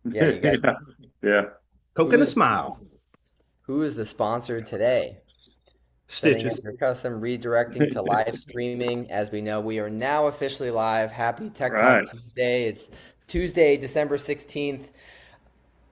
Yeah, you got Yeah. Yeah. Coke who and a is smile. who is the sponsor today? Setting up Stitches. your custom redirecting to live streaming. As we know, we are now officially live. Happy Tech Talk Right. Tuesday. It's Tuesday, December 16th.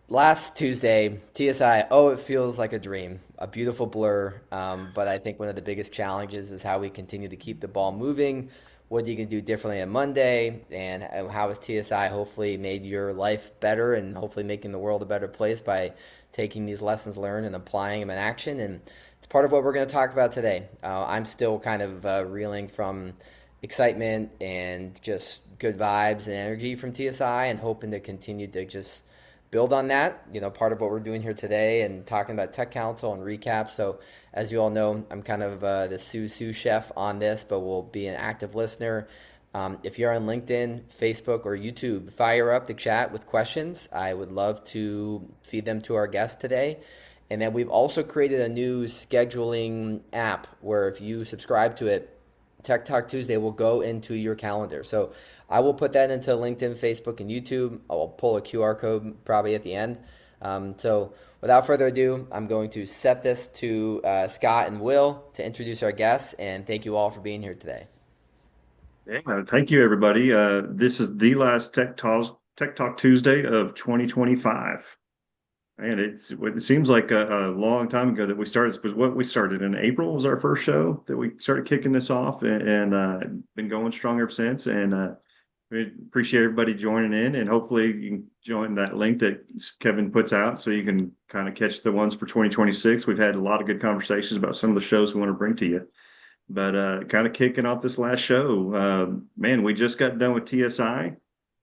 Last Tuesday, TSI, oh, it feels like a dream, a beautiful blur. But I think one of the biggest challenges is how we continue to keep the ball moving. What are you going to do differently on Monday? And how has TSI hopefully made your life better and hopefully making the world a better place by taking these lessons learned and applying them in action? And it's part of what we're going to talk about today. I'm still kind of reeling from excitement and just good vibes and energy from TSI and hoping to continue to just build on that. Part of what we're doing here today and talking about Tech Council and recap. So, as you all know, I'm kind of the sous chef on this, but will be an active listener. If you're on LinkedIn, Facebook, or YouTube, fire up the chat with questions. I would love to feed them to our guest today. And then we've also created a new scheduling app where if you subscribe to it, Tech Talk Tuesday will go into your calendar. So I will put that into LinkedIn, Facebook, and YouTube. I'll pull a QR code probably at the end. So without further ado, I'm going to set this to Scott and Will to introduce our guests. And thank you all for being here today. Yeah. Thank you, everybody. This is the last Tech Talk Tuesday of 2025. And it seems like a long time ago that we started. This was what we started in April was our first show that we started kicking this off, and been going strong ever since. And we appreciate everybody joining in, and hopefully you can join that link that Kevin puts out so you can kind of catch the ones for 2026. We've had a lot of good conversations about some of the shows we want to bring to you. But kind of kicking off this last show, man, we just got done with TSI.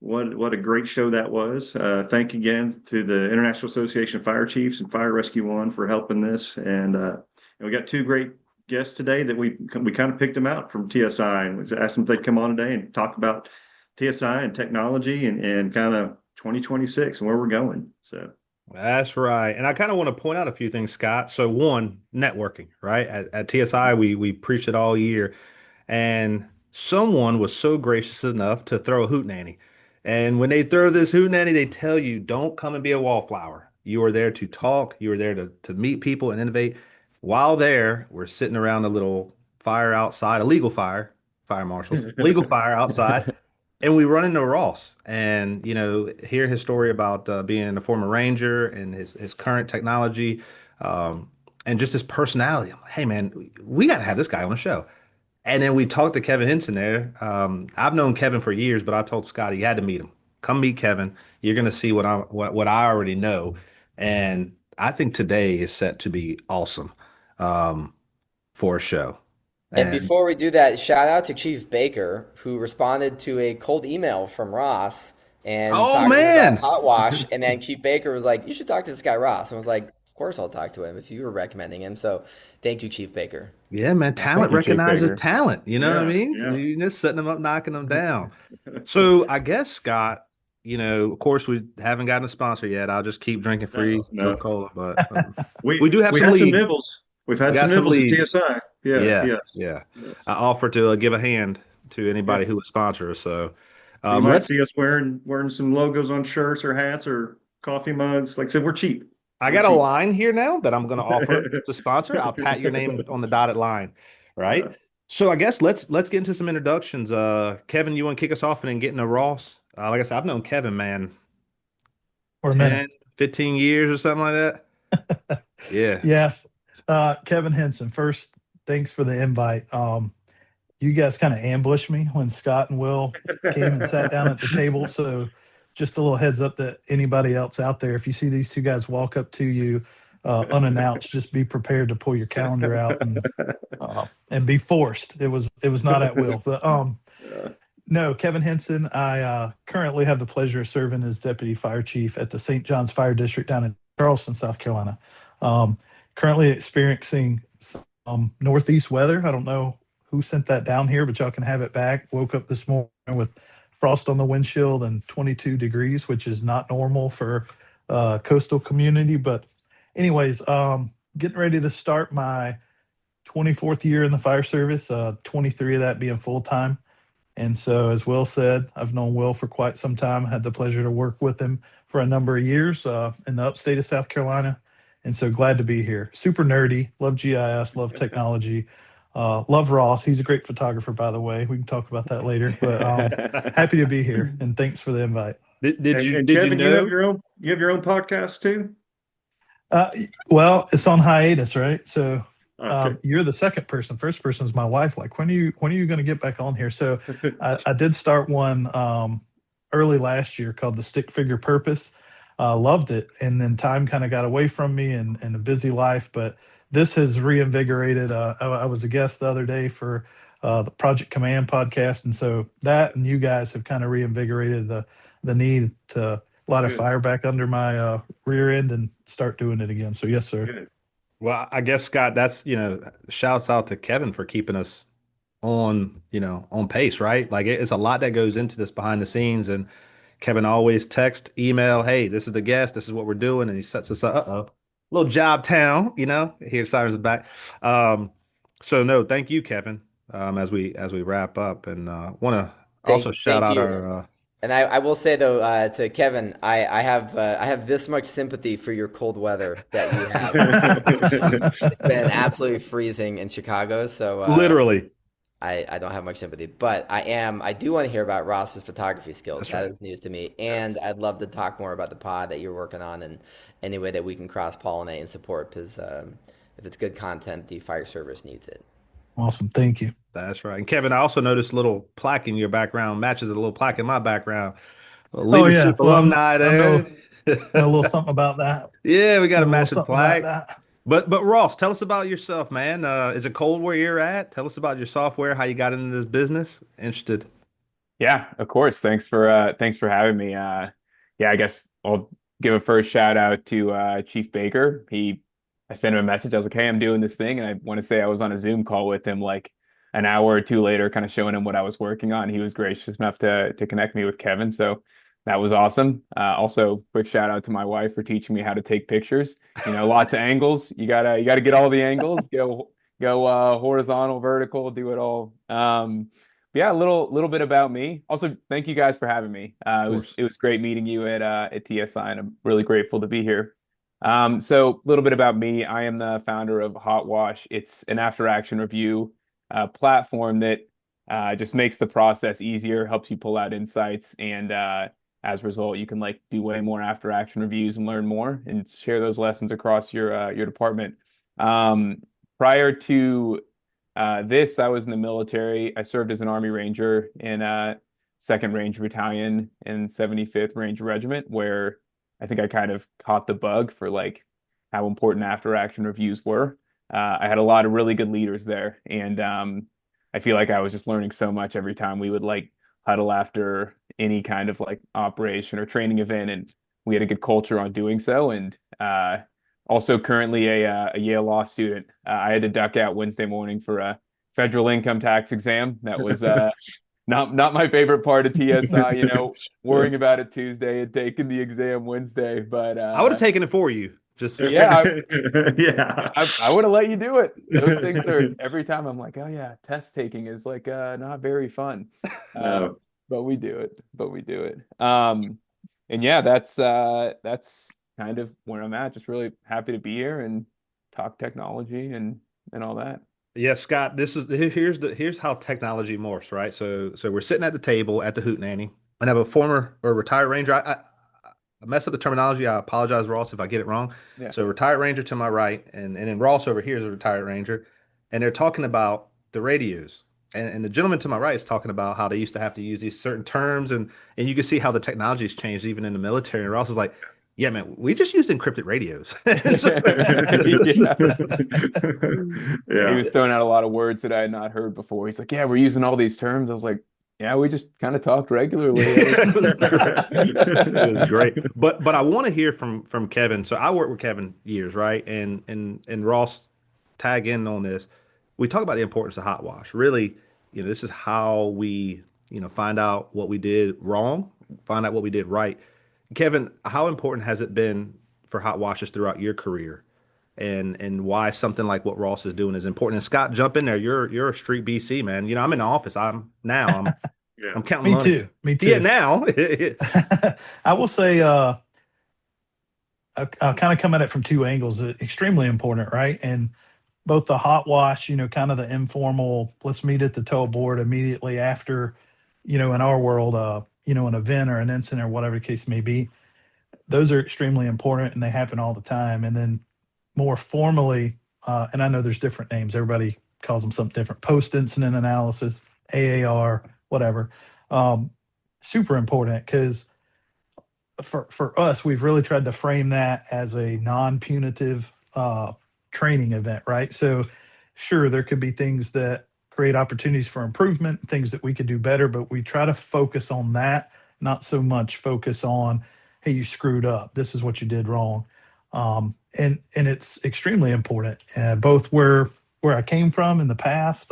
What a great show that was. Thank again to the International Association of Fire Chiefs and Fire Rescue One for helping this. And we got two great guests today that we kind of picked them out from TSI and we asked them if they'd come on today and talk about TSI and technology and kind of 2026 and where we're going. So That's right. And I kind of want to point out a few things, Scott. So one, networking, right? At TSI, we preach it all year. And someone was so gracious enough to throw a hootenanny. And when they throw this hootenanny, they tell you, don't come and be a wallflower. You are there to talk. You are there to meet people and innovate. While there, we're sitting around a little fire outside, a legal fire marshals, legal fire outside. And we run into Ross and, hear his story about being a former Ranger and his current technology, and just his personality. I'm like, hey, man, we got to have this guy on the show. And then we talked to Kevin Henson there. I've known Kevin for years, but I told Scott he had to meet him. Come meet Kevin. You're going to see what I already know. And I think today is set to be awesome, um, for a show. And And before we do that, shout out to Chief Baker, who responded to a cold email from Ross and oh talking about man, pot wash. And then Chief Baker was like, "You should talk to this guy Ross." And I was like, "Of course I'll talk to him if you were recommending him." So thank you, Chief Baker. yeah, man, talent thank you, Chief recognizes Baker. talent. You know what I Yeah, mean? yeah. You're just setting them up, knocking them down. So I guess Scott, of course we haven't gotten a sponsor yet. I'll just keep drinking No, free no. Coca-Cola, but We we do have we some had some leads. nibbles. We've We had some got some nibbles at leads. TSI. Yeah, Yeah, yes, yeah. yes. I offer to give a hand to Yeah. anybody who would sponsor us. So So you might let's. see us wearing some logos on shirts or hats or coffee mugs. Like I said, we're cheap. I We're got a cheap. line here now that I'm going to offer to sponsor. I'll pat your name on the dotted line, right? Yeah. So I guess let's get into some introductions. Kevin, you want to kick us off and then get into Ross? Like I said, I've known Kevin, man, For a minute. 10, 15 years or something like that. Yeah. Yes. Kevin Henson, first, thanks for the invite. You guys kind of ambushed me when Scott and Will came and sat down at the table. So just a little heads up to anybody else out there. If you see these two guys walk up to you unannounced, just be prepared to pull your calendar out and be forced. It was not at will. But Yeah. no, Kevin Henson. I currently have the pleasure of serving as deputy fire chief at the St. John's Fire District down in Charleston, South Carolina. Um, Currently experiencing some northeast weather. I don't know who sent that down here, but y'all can have it back. Woke up this morning with frost on the windshield and 22 degrees, which is not normal for coastal community. But anyways, getting ready to start my 24th year in the fire service, 23 of that being full time. And so, as Will said, I've known Will for quite some time. I had the pleasure to work with him for a number of years in the upstate of South Carolina. And so glad to be here. Super nerdy, love GIS, love technology, love Ross. He's a great photographer, by the way. We can talk about that later. But happy to be here, and thanks for the invite. And Did you Kevin, know? you have your own podcast too? Uh, well, it's on hiatus, right? So Okay. you're the second person. First person is my wife. Like, when are you going to get back on here? So I did start one early last year called the Stick Figure Purpose. Loved it, and then time kind of got away from me and a busy life. But this has reinvigorated. I was a guest the other day for the Project Command podcast, and so that and you guys have kind of reinvigorated the need to light a Good, fire back under my rear end and start doing it again. So yes, sir. good. Well, I guess Scott, that's, shouts out to Kevin for keeping us on, on pace, right? Like it's a lot that goes into this behind the scenes, and Kevin always text, email, hey, this is the guest, this is what we're doing, and he sets us up. Uh-oh, little job town, here Cyrus is back. Um, so no, thank you, Kevin. As we wrap up, and want to also shout Thank out you. our And I will say though to Kevin, I have this much sympathy for your cold weather that you have. It's been absolutely freezing in Chicago, so literally. I don't have much sympathy. But I do want to hear about Ross's photography skills. That's That right. is news to me, and I'd love to talk more about the pod that you're working on and any way that we can cross pollinate and support. Because if it's good content, the fire service needs it. Awesome. Thank you. That's right. And Kevin, I also noticed a little plaque in your background matches a little plaque in my background. Oh yeah. Leadership Well, alumni I know there. know a little something about that. Yeah, we got Know a a little matching something about plaque. that. But Ross, tell us about yourself, man. Is it cold where you're at? Tell us about your software, how you got into this business. Interested. Yeah, of course. Thanks for having me. Yeah, I guess I'll give a first shout out to Chief Baker. I sent him a message. I was like, "Hey, I'm doing this thing," and I want to say I was on a Zoom call with him like an hour or two later, kind of showing him what I was working on. He was gracious enough to connect me with Kevin, so that was awesome. Also, quick shout out to my wife for teaching me how to take pictures. Lots of angles. You gotta get all the angles. Go horizontal, vertical, do it all. Yeah, a little bit about me. Also, thank you guys for having me. Of It was course. it was great meeting you at TSI, and I'm really grateful to be here. So a little bit about me. I am the founder of Hot Wash. It's an after action review platform that just makes the process easier, helps you pull out insights, and as a result, you can like do way more after action reviews and learn more and share those lessons across your department. Prior to this, I was in the military. I served as an Army Ranger in Second Ranger Battalion in 75th Ranger Regiment, where I think I kind of caught the bug for like how important after action reviews were. I had a lot of really good leaders there, and I feel like I was just learning so much every time we would like huddle after any kind of like operation or training event, and we had a good culture on doing so. And also currently a Yale law student. I had to duck out Wednesday morning for a federal income tax exam. That was not my favorite part of TSI, worrying about it Tuesday and taking the exam Wednesday. But I would have taken it for you. Just yeah, Yeah. I would have let you do it. Those things are every time I'm like, oh yeah, test taking is like not very fun. No. But we do it. But we do it. And yeah, that's kind of where I'm at. Just really happy to be here and talk technology and all that. yeah, Scott, here's how technology morphs, right? So we're sitting at the table at the Hootenanny, and I have a former or retired ranger. I mess up the terminology. I apologize, Ross, if I get it wrong. Yeah. So retired ranger to my right, and then Ross over here is a retired ranger, and they're talking about the radios. And the gentleman to my right is talking about how they used to have to use these certain terms, and you can see how the technology has changed even in the military. And Ross is like, yeah, man, we just used encrypted radios. Yeah. He Yeah. was throwing out a lot of words that I had not heard before. He's like, "Yeah, we're using all these terms." I was like, "Yeah, we just kind of talked regularly." It was great. It was great. But I want to hear from Kevin. So I worked with Kevin years, right? And Ross tag in on this. We talk about the importance of hot wash. Really, this is how we, find out what we did wrong, find out what we did right. Kevin, how important has it been for hot washes throughout your career? And why something like what Ross is doing is important. And Scott, jump in there. You're a street BC man. I'm in the office. I'm Yeah. I'm counting Me money. too. Me Yeah, too. now. I will say, I'll kind of come at it from two angles. Extremely important, right? And both the hot wash, kind of the informal, let's meet at the tow board immediately after, in our world, an event or an incident or whatever the case may be. Those are extremely important and they happen all the time. And then more formally, and I know there's different names. Everybody calls them something different. Post incident analysis, AAR, whatever. Um, Super important because for us, we've really tried to frame that as a non-punitive training event, right? So, sure, there could be things that create opportunities for improvement, things that we could do better, but we try to focus on that, not so much focus on, hey, you screwed up. This is what you did wrong, and it's extremely important, both where I came from in the past.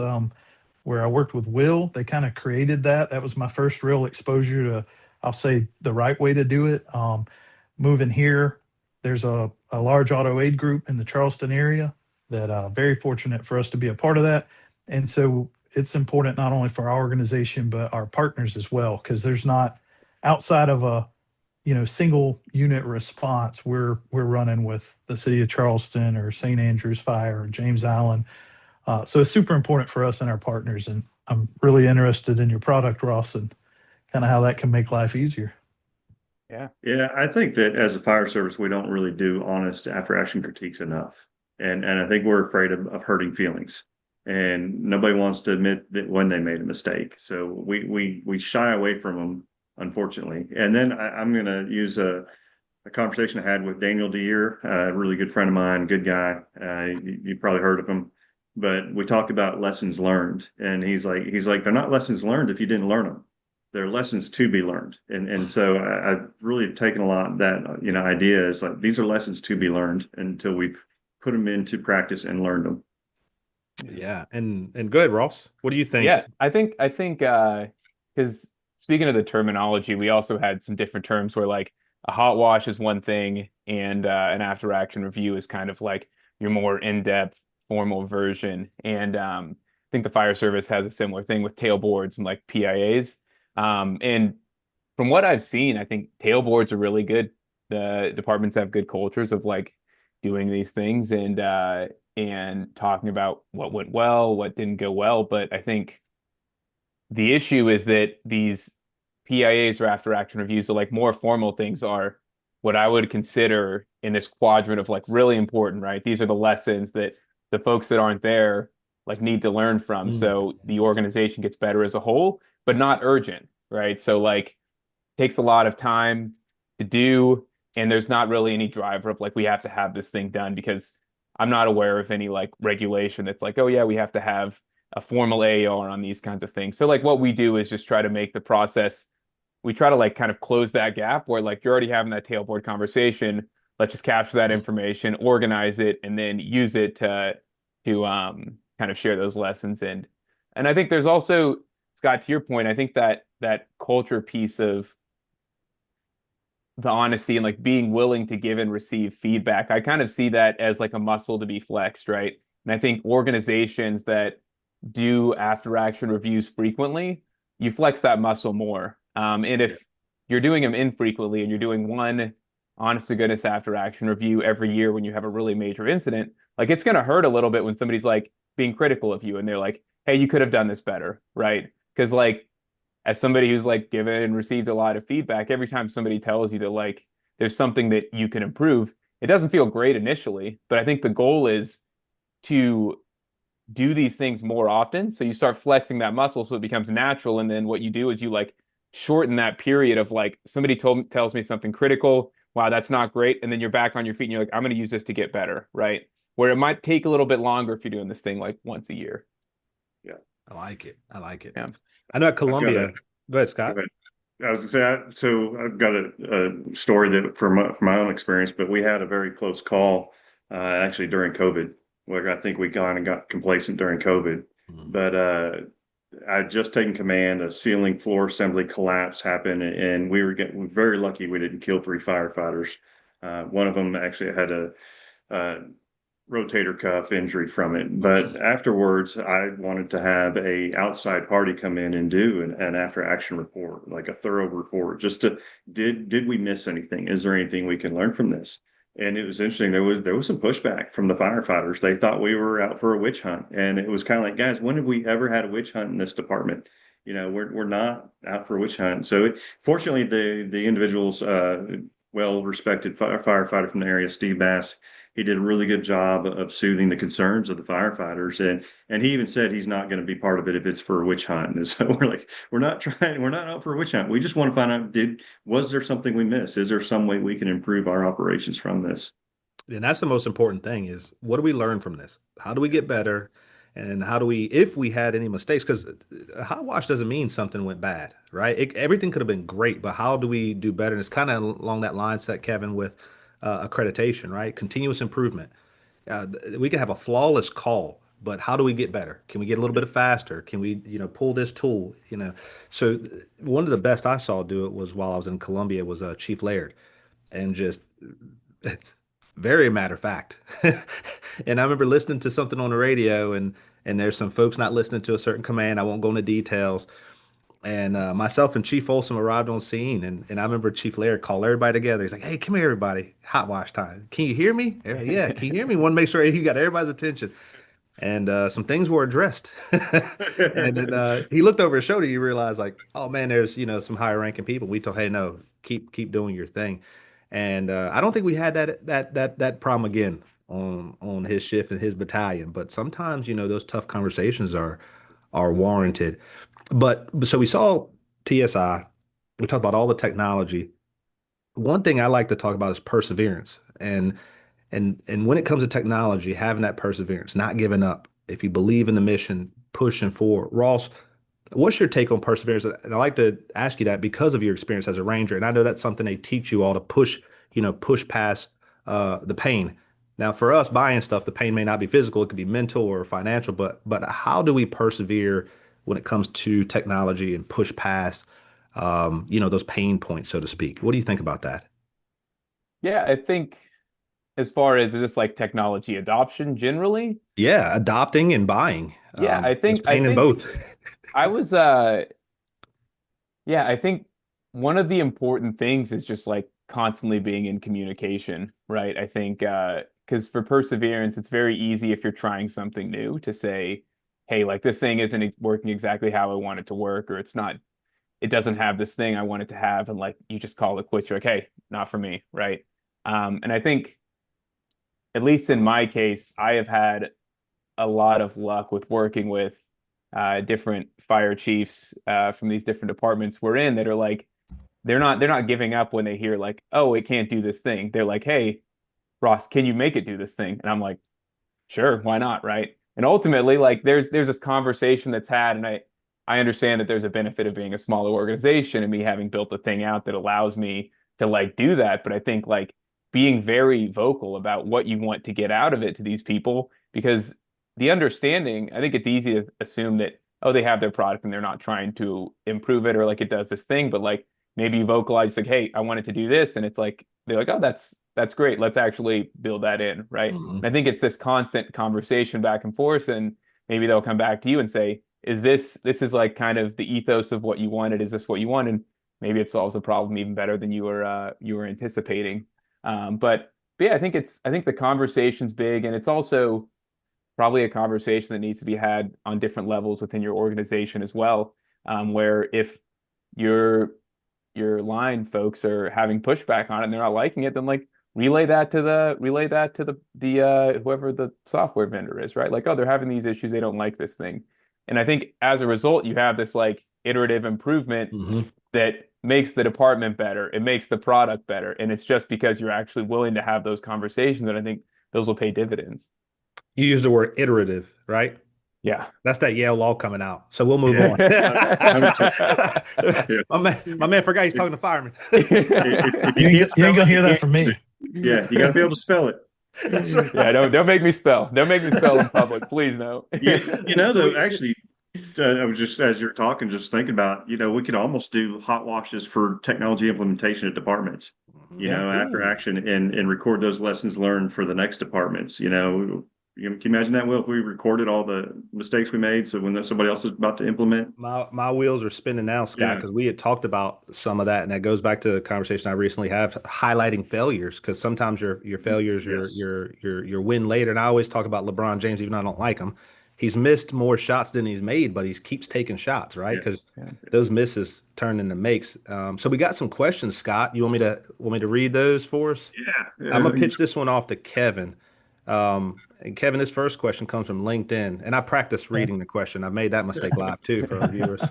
Where I worked with Will, they kind of created that. That was my first real exposure to, I'll say, the right way to do it. Moving here, there's a large auto aid group in the Charleston area that very fortunate for us to be a part of that. And so it's important not only for our organization, but our partners as well, because there's not outside of a single unit response. We're running with the city of Charleston or St. Andrews Fire or James Island, so it's super important for us and our partners. And I'm really interested in your product, Ross, and kind of how that can make life easier. Yeah. Yeah, I think that as a fire service, we don't really do honest after action critiques enough. And I think we're afraid of hurting feelings. And nobody wants to admit that when they made a mistake. So we shy away from them, unfortunately. And then I'm going to use a conversation I had with Daniel Deere, a really good friend of mine, good guy. You probably heard of him. But we talked about lessons learned. And he's like, they're not lessons learned if you didn't learn them. They're lessons to be learned. And so I've really taken a lot of that, idea is like, these are lessons to be learned until we've put them into practice and learned them. Yeah. And go ahead, Ross. What do you think? Yeah, I think because speaking of the terminology, we also had some different terms where like a hot wash is one thing and an after action review is kind of like your more in-depth formal version. And I think the fire service has a similar thing with tailboards and like PIAs. And from what I've seen, I think tailboards are really good. The departments have good cultures of like doing these things and talking about what went well, what didn't go well. But I think the issue is that these PIAs or after action reviews, so like more formal things, are what I would consider in this quadrant of like really important, right? These are the lessons that the folks that aren't there like need to learn from. Mm. So the organization gets better as a whole, but not urgent, right? So like takes a lot of time to do, and there's not really any driver of like we have to have this thing done because I'm not aware of any like regulation that's like, oh yeah, we have to have a formal AAR on these kinds of things. So like what we do is just try to make the process, we try to like kind of close that gap where like you're already having that tailboard conversation. Let's just capture that information, organize it, and then use it to kind of share those lessons. And I think there's also, Scott, to your point, I think that culture piece of the honesty and like being willing to give and receive feedback, I kind of see that as like a muscle to be flexed, right? And I think organizations that do after action reviews frequently, you flex that muscle more. And if you're doing them infrequently and you're doing one honest to goodness after action review every year when you have a really major incident, like it's going to hurt a little bit when somebody's like being critical of you and they're like, hey, you could have done this better, right? Because like as somebody who's like given and received a lot of feedback, every time somebody tells you that like there's something that you can improve, it doesn't feel great initially, but I think the goal is to do these things more often. So you start flexing that muscle so it becomes natural. And then what you do is you like shorten that period of like somebody tells me something critical. Wow, that's not great. And then you're back on your feet and you're like, I'm going to use this to get better, right? Where it might take a little bit longer if you're doing this thing like once a year. Yeah. I like it. I like it. Yeah. I know at I've got Columbia. Go ahead, Go Scott. ahead. I was gonna say, so I've got a story that from my own experience, but we had a very close call, actually during COVID, where I think we kind of got complacent during COVID. Mhm. But I'd just taken command, a ceiling floor assembly collapse happened, and we're very lucky we didn't kill three firefighters. One of them actually had a rotator cuff injury from it. But afterwards, I wanted to have a outside party come in and do an after action report, like a thorough report, just to did we miss anything? Is there anything we can learn from this? And it was interesting. There was some pushback from the firefighters. They thought we were out for a witch hunt, and it was kind of like, guys, when have we ever had a witch hunt in this department? We're not out for a witch hunt. So fortunately, the individuals, well respected firefighter from the area, Steve Bass, he did a really good job of soothing the concerns of the firefighters, and he even said he's not going to be part of it if it's for a witch hunt. And so we're like, we're not out for a witch hunt. We just want to find out, was there something we missed? Is there some way we can improve our operations from this? And that's the most important thing is what do we learn from this? How do we get better? And how do we, if we had any mistakes, because a hot wash doesn't mean something went bad, right? Everything could have been great, but how do we do better? And it's kind of along that line set, Kevin, with accreditation, right? Continuous improvement. We can have a flawless call, but how do we get better? Can we get a little bit faster? Can we, pull this tool? So one of the best I saw do it was while I was in Columbia was Chief Laird, and just very matter of fact. And I remember listening to something on the radio, and there's some folks not listening to a certain command. I won't go into details. And myself and Chief Folsom arrived on scene, and I remember Chief Laird called everybody together. He's like, "Hey, come here, everybody! Hot wash time. Can you hear me? Yeah, can you hear me? Want to make sure he got everybody's attention." And some things were addressed. And then he looked over his shoulder. You realize, like, oh man, there's some higher ranking people. We told, hey, no, keep doing your thing. And I don't think we had that problem again on his shift and his battalion. But sometimes those tough conversations are warranted. But so we saw TSI. We talked about all the technology. One thing I like to talk about is perseverance. And when it comes to technology, having that perseverance, not giving up. If you believe in the mission, pushing forward. Ross, what's your take on perseverance? And I like to ask you that because of your experience as a ranger. And I know that's something they teach you all to push past the pain. Now, for us buying stuff, the pain may not be physical, it could be mental or financial, but how do we persevere when it comes to technology and push past those pain points, so to speak? What do you think about that? Yeah, I think as far as is this like technology adoption generally? Yeah, adopting and buying. Yeah, There's I pain in think both. I was yeah, I think one of the important things is just like constantly being in communication, right? I think because for perseverance, it's very easy if you're trying something new to say, hey, like this thing isn't working exactly how I want it to work, or it doesn't have this thing I want it to have, and like you just call it quits. You're like, hey, not for me, right? And I think, at least in my case, I have had a lot of luck with working with different fire chiefs from these different departments we're in that are like they're not giving up when they hear like, oh, it can't do this thing. They're like, hey, Ross, can you make it do this thing? And I'm like, sure, why not, right? And ultimately, like there's this conversation that's had, and I understand that there's a benefit of being a smaller organization and me having built the thing out that allows me to like do that. But I think like being very vocal about what you want to get out of it to these people, because the understanding, I think it's easy to assume that, oh, they have their product and they're not trying to improve it or like it does this thing, but like maybe you vocalize like, hey, I wanted to do this, and it's like they're like, oh, that's great. Let's actually build that in, right? Mhm. And I think it's this constant conversation back and forth, and maybe they'll come back to you and say, is this is like kind of the ethos of what you wanted? Is this what you want? And maybe it solves the problem even better than you were anticipating. But yeah, I think the conversation's big, and it's also probably a conversation that needs to be had on different levels within your organization as well. Where if your line folks are having pushback on it and they're not liking it, then like relay that to the whoever the software vendor is, right? Like, oh, they're having these issues, they don't like this thing. And I think as a result, you have this like iterative improvement Mhm. that makes the department better, it makes the product better. And it's just because you're actually willing to have those conversations that I think those will pay dividends. You use the word iterative, right? Yeah. That's that Yale law coming out. So we'll move Yeah, on. yeah. My man forgot he's talking to firemen. If You you ain't, can't you ain't spell gonna it, you hear that can't from use me. it. Yeah, you got to be able to spell it. That's Yeah, right. don't make me spell. Don't make me spell in public, please no. So Though, actually, I was just as you're talking, just thinking about, we could almost do hot washes for technology implementation at departments, Mhm. Yeah. after Ooh. action and record those lessons learned for the next departments. Can you imagine that, Will, if we recorded all the mistakes we made, so when somebody else is about to implement? My wheels are spinning now, Scott, Yeah. because we had talked about some of that, and that goes back to a conversation I recently have highlighting failures. Because sometimes your failures, Yes. your win later. And I always talk about LeBron James, even though I don't like him. He's missed more shots than he's made, but he keeps taking shots, right? Because Yes. Yeah. those misses turn into makes. So we got some questions, Scott. You want me to read those for us? Yeah. I'm gonna pitch this one off to Kevin. And Kevin, this first question comes from LinkedIn, and I practiced Okay. reading the question. I've made that mistake live too for our viewers.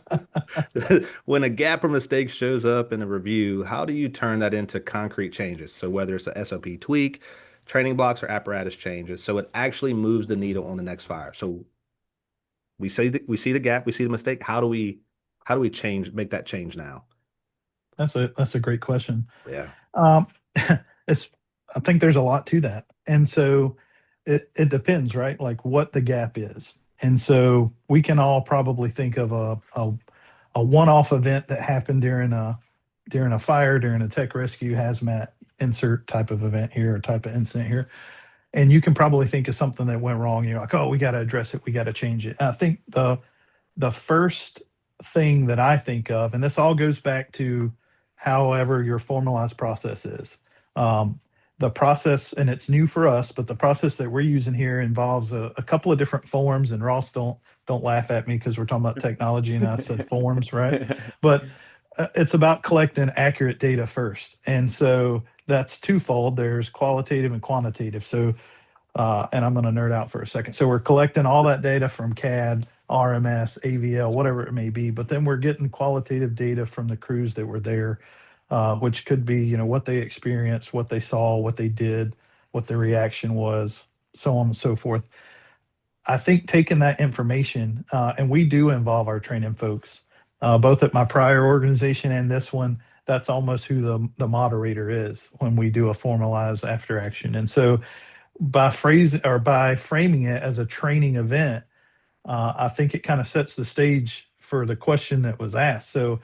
When a gap or mistake shows up in a review, how do you turn that into concrete changes? So whether it's a SOP tweak, training blocks, or apparatus changes, so it actually moves the needle on the next fire. So we see the gap, we see the mistake. How do we make that change now? That's a great question. Yeah. Um, it's I think there's a lot to that, and so it depends, right? Like what the gap is, and so we can all probably think of a one-off event that happened during a fire, during a tech rescue, hazmat, insert type of event here, or type of incident here, and you can probably think of something that went wrong. You're like, oh, we got to address it, we got to change it. I think the first thing that I think of, and this all goes back to however your formalized process is. Um, the process, and it's new for us, but the process that we're using here involves a couple of different forms. And Ross, don't laugh at me because we're talking about technology, and I said forms, right? But it's about collecting accurate data first, and so that's twofold. There's qualitative and quantitative. So and I'm going to nerd out for a second. So we're collecting all that data from CAD, RMS, AVL, whatever it may be, but then we're getting qualitative data from the crews that were there, which could be, what they experienced, what they saw, what they did, what their reaction was, so on and so forth. I think taking that information, and we do involve our training folks, both at my prior organization and this one. That's almost who the moderator is when we do a formalized after action. And so by framing it as a training event, I think it kind of sets the stage for the question that was asked. So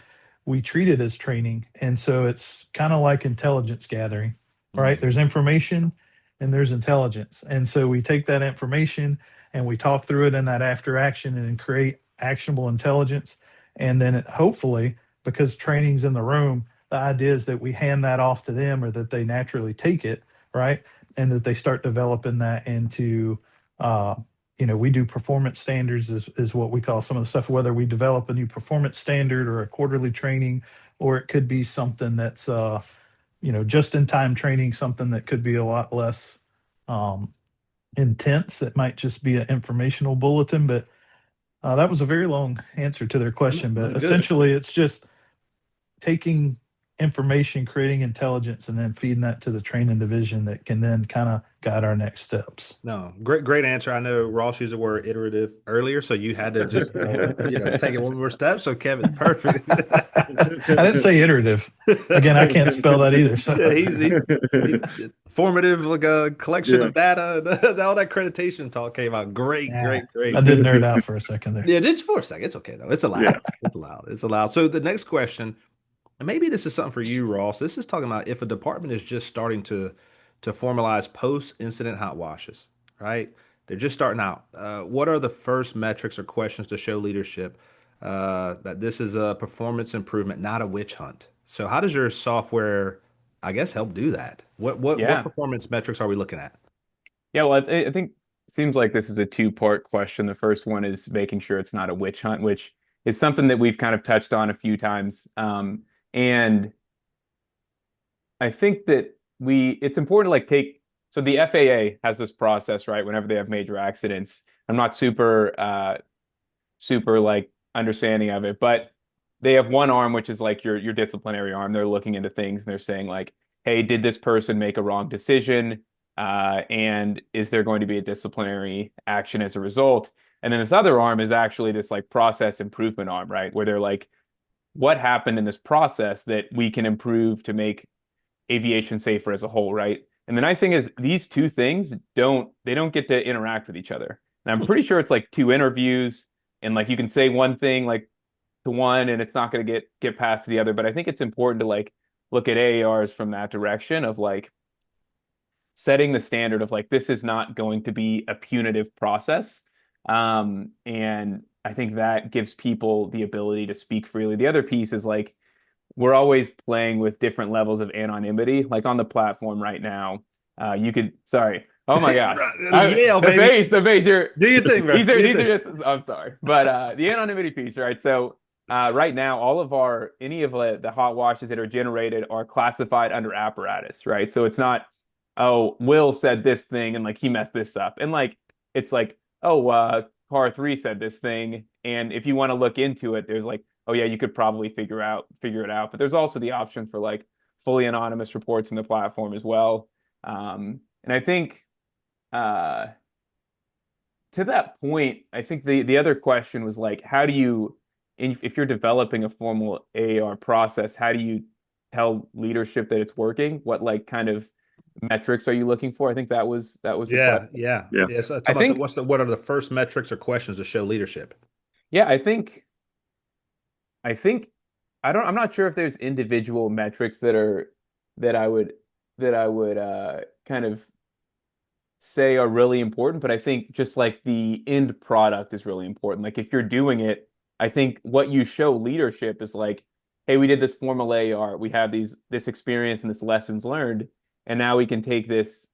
we treat it as training, and so it's kind of like intelligence gathering, right? Mhm. There's information and there's intelligence, and so we take that information and we talk through it in that after action and create actionable intelligence, and then hopefully, because training's in the room, the idea is that we hand that off to them, or that they naturally take it, right? And that they start developing that into uh, we do performance standards is what we call some of the stuff, whether we develop a new performance standard or a quarterly training, or it could be something that's just in time training, something that could be a lot less um, intense. That might just be an informational bulletin. But that was a very long answer to their question, No, but good. essentially it's just taking information, creating intelligence, and then feeding that to the training division that can then kind of guide our next steps. No, great answer. I know Ross used the word iterative earlier, so you had to just take it one more step. So Kevin, perfect. I didn't say iterative. Again, I can't spell that either. So Yeah, he formative, like a collection Yeah. of data. All that accreditation talk came out. Great, yeah, great. I did nerd out for a second there. Yeah, just for a second. It's okay though. It's allowed. Yeah. It's allowed. It's allowed. So the next question, and maybe this is something for you, Ross. This is talking about if a department is just starting to formalize post-incident hot washes, right? They're just starting out. What are the first metrics or questions to show leadership that this is a performance improvement, not a witch hunt? So how does your software, I guess, help do that? What Yeah. performance metrics are we looking at? Yeah, well, I think seems like this is a two-part question. The first one is making sure it's not a witch hunt, which is something that we've kind of touched on a few times. And I think that it's important to like so the FAA has this process, right? Whenever they have major accidents, I'm not super like understanding of it, but they have one arm which is like your disciplinary arm. They're looking into things and they're saying like, hey, did this person make a wrong decision? And is there going to be a disciplinary action as a result? And then this other arm is actually this like process improvement arm, right? Where they're like, what happened in this process that we can improve to make aviation safer as a whole, right? And the nice thing is these two things don't get to interact with each other. And I'm pretty sure it's like two interviews, and like you can say one thing like to one and it's not going to get past to the other. But I think it's important to like look at AARs from that direction of like setting the standard of like, this is not going to be a punitive process. And I think that gives people the ability to speak freely. The other piece is like, we're always playing with different levels of anonymity. Like on the platform right now, you could, sorry. Oh my gosh. Yale, The baby. face, the face here. Do your thing, bro. These Do are your these are thing. just I'm sorry. But the anonymity piece, right? So right now, all of our any of the hot washes that are generated are classified under apparatus, right? So it's not, oh, Will said this thing and like he messed this up. And like it's like, oh, car three said this thing. And if you want to look into it, there's like, oh yeah, you could probably figure it out. But there's also the option for like fully anonymous reports in the platform as well. And I think uh to that point, I think the other question was like, how do you, if you're developing a formal AAR process, how do you tell leadership that it's working? What like kind of metrics are you looking for? I think that was the Yeah, question. yeah, Yeah. yeah. So talk I about think, what are the first metrics or questions to show leadership? yeah, I think I'm not sure if there's individual metrics that I would kind of say are really important, but I think just like the end product is really important. Like if you're doing it, I think what you show leadership is like, hey, we did this formal AR, we have this experience and this lessons learned, and now we can take this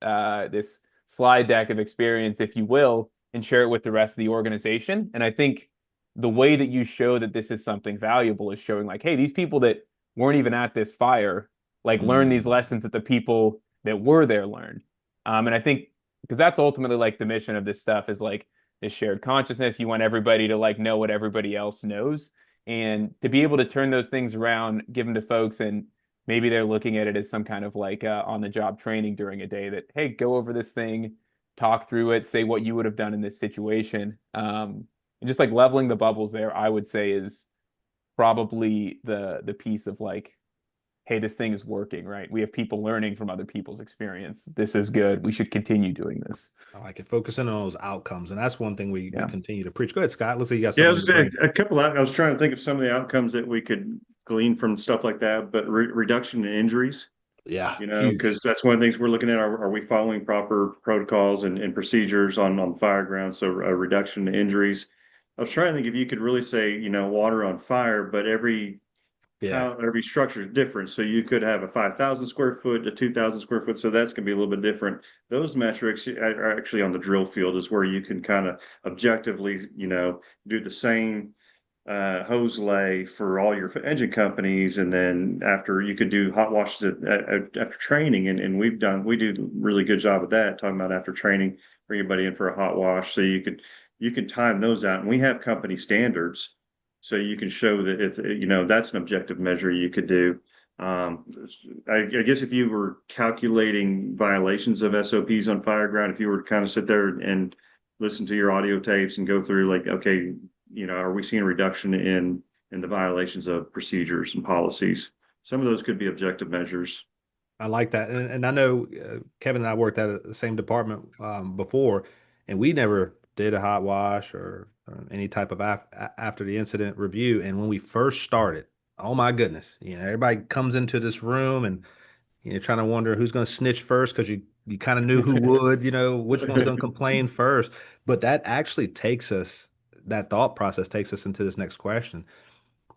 slide deck of experience, if you will, and share it with the rest of the organization. And I think the way that you show that this is something valuable is showing like, hey, these people that weren't even at this fire, like learn these lessons that the people that were there learned. And I think because that's ultimately like the mission of this stuff is like this shared consciousness. You want everybody to like know what everybody else knows, and to be able to turn those things around, give them to folks, and maybe they're looking at it as some kind of like on the job training during a day that, hey, go over this thing, talk through it, say what you would have done in this situation. And just like leveling the bubbles there, I would say is probably the piece of like, hey, this thing is working, right? We have people learning from other people's experience. This is good. We should continue doing this. I like it. Focusing on those outcomes, and that's one thing we Yeah. continue to preach. Go ahead, Scott. Let's see, you got Yeah, I something was to bring. a couple I was trying to think of some of the outcomes that we could glean from stuff like that, but reduction in injuries, Yeah, because huge. that's one of the things we're looking at. Are we following proper protocols and procedures on fire ground? So a reduction in injuries. I was trying to think if you could really say, water on fire, but Yeah, every structure is different. So you could have a 5,000 square foot, a 2,000 square foot. So that's going to be a little bit different. Those metrics are actually on the drill field is where you can kind of objectively, do the same hose lay for all your engine companies. And then after you could do hot washes after training. And we do a really good job of that, talking about after training, bring everybody in for a hot wash. So you could time those out. And we have company standards. So you can show that if, that's an objective measure you could do. Um, I guess if you were calculating violations of SOPs on Fireground, if you were to kind of sit there and listen to your audio tapes and go through like, okay, are we seeing a reduction in the violations of procedures and policies? Some of those could be objective measures. I like that, and I know Kevin and I worked at the same department before, and we never did a hot wash or any type of after the incident review. And when we first started, oh my goodness, everybody comes into this room and trying to wonder who's going to snitch first because you kind of knew who would, which one's going to complain first. But that actually that thought process takes us into this next question.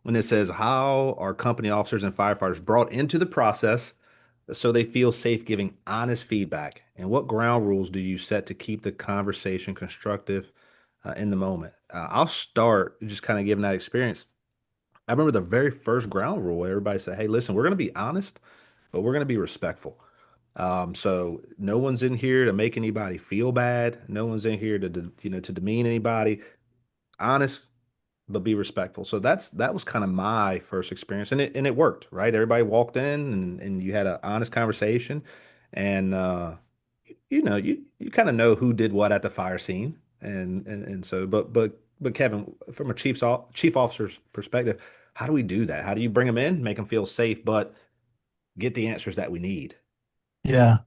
When it says, how are company officers and firefighters brought into the process so they feel safe giving honest feedback? And what ground rules do you set to keep the conversation constructive in the moment? I'll start just kind of giving that experience. I remember the very first ground rule, everybody said, hey, listen, we're going to be honest, but we're going to be respectful. So no one's in here to make anybody feel bad. No one's in here to demean anybody. Honest, but be respectful. So that was kind of my first experience, and it worked, right? Everybody walked in, and you had an honest conversation, and you kind of know who did what at the fire scene, and so but Kevin, from a chief officer's perspective, how do we do that? How do you bring them in, make them feel safe, but get the answers that we need? Yeah.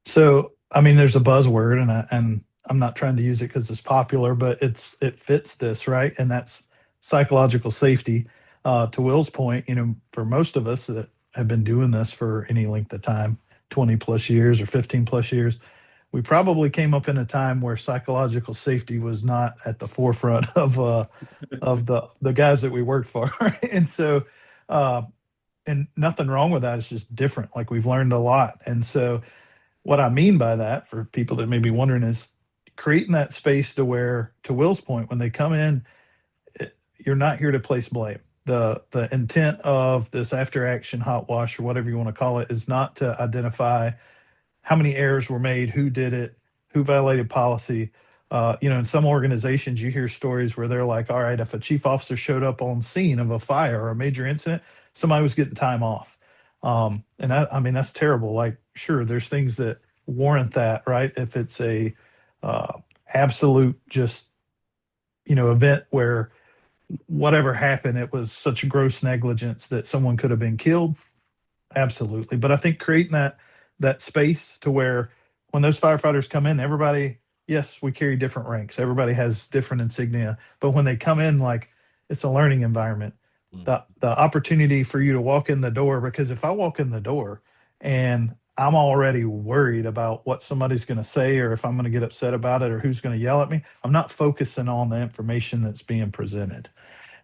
So, I mean, there's a buzzword, and I'm not trying to use it because it's popular, but it fits this, right? And that's psychological safety. To Will's point, for most of us that have been doing this for any length of time, 20 plus years or 15 plus years, we probably came up in a time where psychological safety was not at the forefront of the guys that we worked for. And so, uh, and nothing wrong with that. It's just different. Like we've learned a lot. And so, what I mean by that, for people that may be wondering, is creating that space to where, to Will's point, when they come in, you're not here to place blame. The intent of this after action hot wash, or whatever you want to call it, is not to identify how many errors were made, who did it, who violated policy. In some organizations, you hear stories where they're like, all right, if a chief officer showed up on scene of a fire or a major incident, somebody was getting time off. And that, I mean, that's terrible. Like, sure, there's things that warrant that, right? If it's a uh, absolute just, event where whatever happened, it was such gross negligence that someone could have been killed. Absolutely. But I think creating that space to where when those firefighters come in, everybody, yes, we carry different ranks. Everybody has different insignia. But when they come in, like, it's a learning environment. Mm. The opportunity for you to walk in the door, because if I walk in the door and I'm already worried about what somebody's going to say, or if I'm going to get upset about it, or who's going to yell at me, I'm not focusing on the information that's being presented.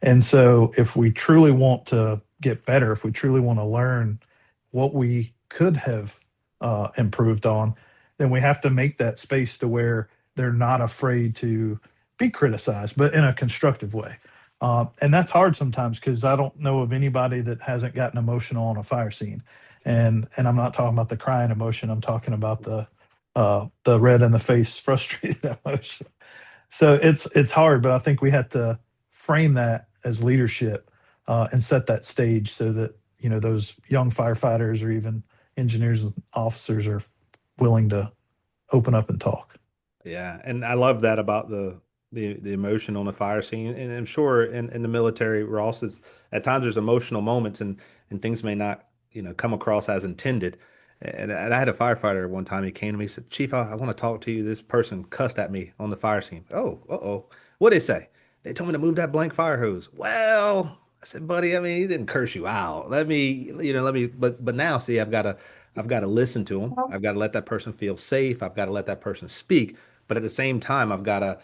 And so, if we truly want to get better, if we truly want to learn what we could have improved on, then we have to make that space to where they're not afraid to be criticized, but in a constructive way. And that's hard sometimes, because I don't know of anybody that hasn't gotten emotional on a fire scene. And I'm not talking about the crying emotion. I'm talking about the red in the face, frustrated emotion. So it's hard, but I think we have to frame that as leadership, and set that stage so that those young firefighters or even engineers and officers are willing to open up and talk. Yeah, and I love that about the emotion on the fire scene. And I'm sure in the military, Ross, is at times there's emotional moments, and things may not, come across as intended. And I had a firefighter one time. He came to me, he said, "Chief, I want to talk to you. This person cussed at me on the fire scene." Oh, uh-oh. What'd they say? "They told me to move that blank fire hose." Well, I said, "Buddy, I mean, he didn't curse you out. But now, see, I've got to listen to him. I've got to let that person feel safe. I've got to let that person speak. But at the same time, I've got to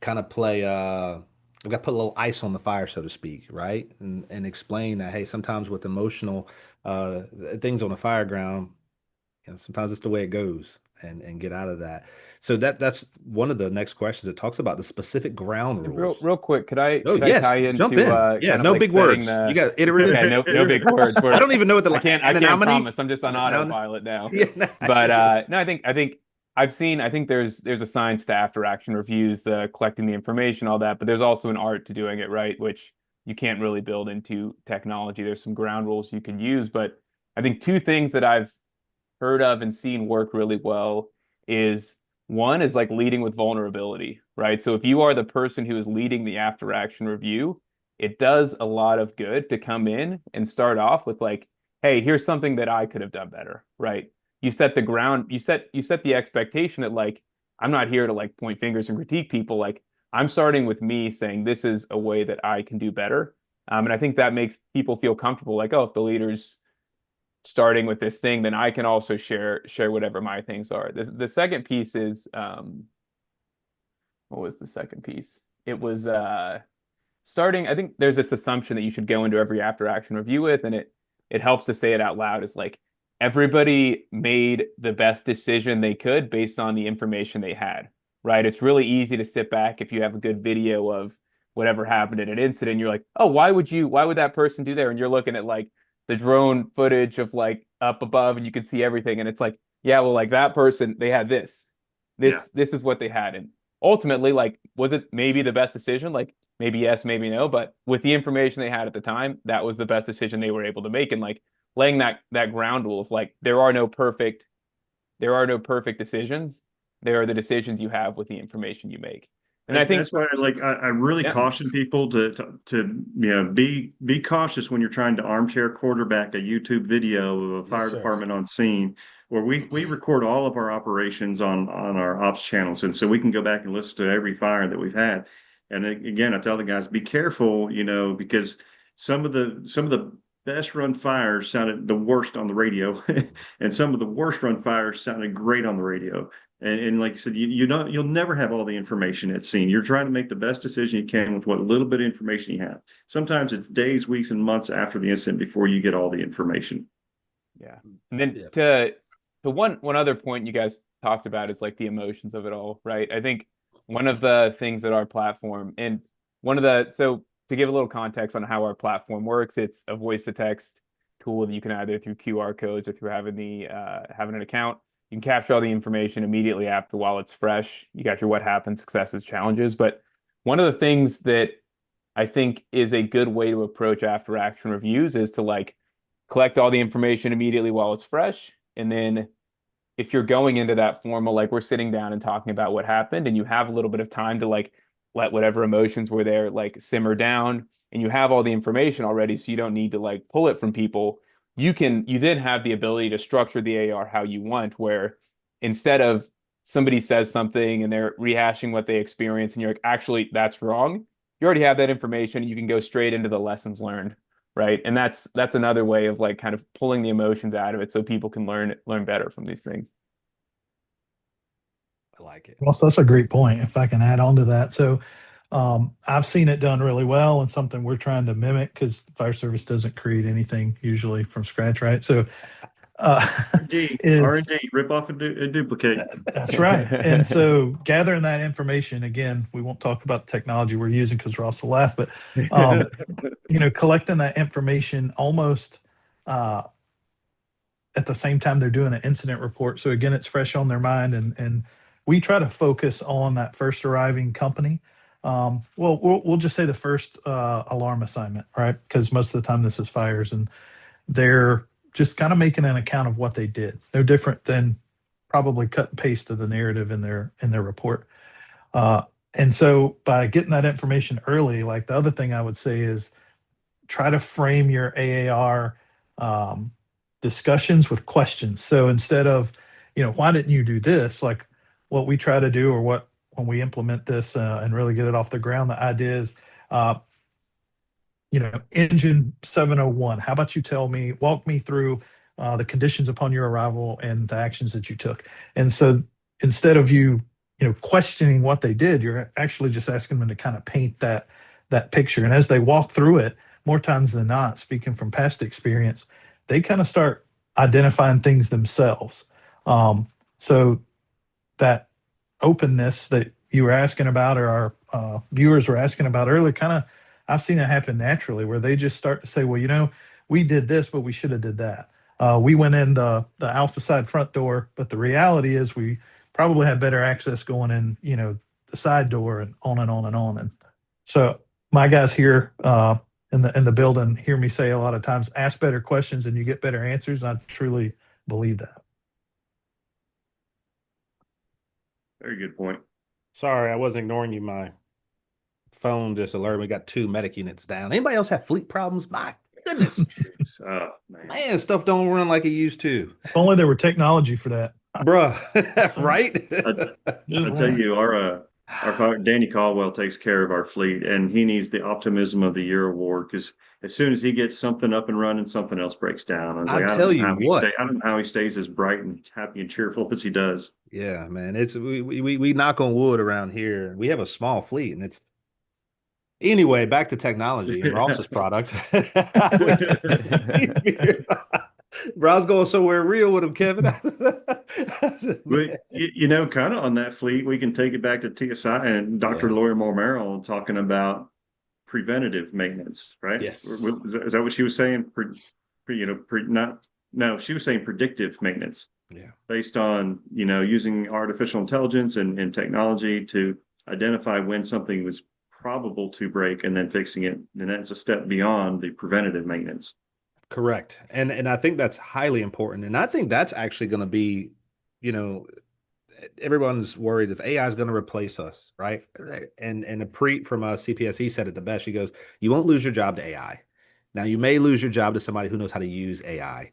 kind of I've got to put a little ice on the fire, so to speak, right? And explain that, hey, sometimes with emotional things on the fire ground, sometimes it's the way it goes, and get out of that. So that's one of the next questions. It talks about the specific ground Real, rules. real quick, could I Oh, could I yes, tie jump into in. Yeah, kind of no like big setting words. You the got iterative. okay, no big words. I don't even know what the I can't anonymity. promise. I'm just on autopilot now. Yeah, But no, I think I think there's a science to after action reviews, the collecting the information, all that, but there's also an art to doing it right, which you can't really build into technology. There's some ground rules you can use, but I think two things that I've heard of and seen work really well is one is like leading with vulnerability, right? So if you are the person who is leading the after action review, it does a lot of good to come in and start off with like, hey, here's something that I could have done better, right? You set the ground, you set the expectation that like, I'm not here to like point fingers and critique people. Like I'm starting with me saying this is a way that I can do better. And I think that makes people feel comfortable, like, oh, if the leader's starting with this thing, then I can also share whatever my things are. The second piece is what was the second piece? It was starting. I think there's this assumption that you should go into every after action review with, and it helps to say it out loud. Is like everybody made the best decision they could based on the information they had. Right? It's really easy to sit back if you have a good video of whatever happened in an incident. You're like, oh, why would that person do there? And you're looking at like the drone footage of like up above, and you can see everything. And it's like, yeah, well, like that person, they had this. Yeah. This is what they had. And ultimately, like, was it maybe the best decision? Like maybe yes, maybe no, but with the information they had at the time, that was the best decision they were able to make. And like laying that ground rule of like there are no perfect decisions. There are the decisions you have with the information you make. And I think That's why I really yeah, caution people to be cautious when you're trying to armchair quarterback a YouTube video of a Yes, fire sir. department on scene, where we record all of our operations on our ops channels, and so we can go back and listen to every fire that we've had. And again, I tell the guys, be careful, because some of the best run fires sounded the worst on the radio, and some of the worst run fires sounded great on the radio. And like you said, you'll never have all the information at scene. You're trying to make the best decision you can with what little bit of information you have. Sometimes it's days, weeks, and months after the incident before you get all the information. Yeah. And then Yeah. to one other point you guys talked about is like the emotions of it all, right? I think one of the things that our platform and so to give a little context on how our platform works, it's a voice to text tool that you can either through QR codes or through having an account. You can capture all the information immediately after while it's fresh. You got your what happened, successes, challenges. But one of the things that I think is a good way to approach after action reviews is to like collect all the information immediately while it's fresh. And then if you're going into that formal, like we're sitting down and talking about what happened, and you have a little bit of time to like let whatever emotions were there like simmer down, and you have all the information already, so you don't need to like pull it from people. You then have the ability to structure the AR how you want, where instead of somebody says something and they're rehashing what they experience, and you're like, actually, that's wrong. You already have that information. You can go straight into the lessons learned, right? And that's another way of like kind of pulling the emotions out of it so people can learn better from these things. I like it. Well, so that's a great point. If I can add on to that. So I've seen it done really well and something we're trying to mimic because fire service doesn't create anything usually from scratch, right? So R&D, is R&D, rip off and duplicate. that's right. And so gathering that information, again, we won't talk about the technology we're using because Ross will laugh, but collecting that information almost at the same time they're doing an incident report. So again, it's fresh on their mind, and we try to focus on that first arriving company. We'll just say the first alarm assignment, right? Because most of the time this is fires, and they're just kind of making an account of what they did. No different than probably cut and paste of the narrative in their report. And so by getting that information early, like the other thing I would say is try to frame your AAR discussions with questions. So instead of, why didn't you do this? Like what we try to do, or what when we implement this and really get it off the ground, the idea is, engine 701. How about you walk me through the conditions upon your arrival and the actions that you took? And so instead of questioning what they did, you're actually just asking them to kind of paint that picture. And as they walk through it, more times than not, speaking from past experience, they kind of start identifying things themselves. So that openness that you were asking about, or our viewers were asking about earlier, kind of, I've seen it happen naturally where they just start to say, well, we did this, but we should have did that. We went in the alpha side front door, but the reality is we probably had better access going in, the side door, and on and on and on. And so my guys here in the building hear me say a lot of times, ask better questions and you get better answers. I truly believe that. Very good point. Sorry, I wasn't ignoring you. My phone just alerted me. We got 2 medic units down. Anybody else have fleet problems? My goodness. Oh, man. Man, stuff don't run like it used to. If only there were technology for that. Bruh, right? I tell you, our father, Danny Caldwell takes care of our fleet, and he needs the Optimism of the Year award because as soon as he gets something up and running, something else breaks down. I was I like, tell you what. I don't know how he stays as bright and happy and cheerful as he does. Yeah, man. It's we knock on wood around here. We have a small fleet, and it's anyway, back to technology and Ross's product. Bro's going somewhere real with him, Kevin. But kind of on that fleet, we can take it back to TSI and Dr. Lori Moore Merrill talking about preventative maintenance, right? Yes. Is that what she was saying? No, she was saying predictive maintenance. Yeah. Based on, using artificial intelligence and technology to identify when something was probable to break and then fixing it. And that's a step beyond the preventative maintenance. Correct. And I think that's highly important. And I think that's actually going to be, everyone's worried if AI is going to replace us, right? And a Preet from CPSE said it the best. She goes, you won't lose your job to AI. Now you may lose your job to somebody who knows how to use AI.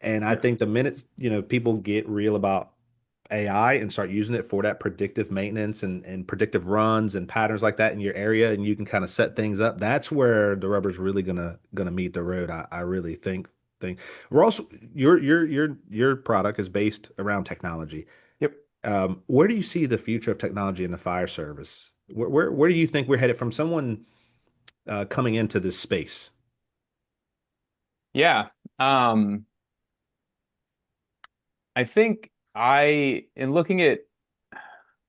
And I think the minute, people get real about AI and start using it for that predictive maintenance and predictive runs and patterns like that in your area, and you can kind of set things up, that's where the rubber's really gonna meet the road. I really think we're also your product is based around technology. Yep. Where do you see the future of technology in the fire service? Where do you think we're headed from someone coming into this space? Yeah. Um, I think in looking at,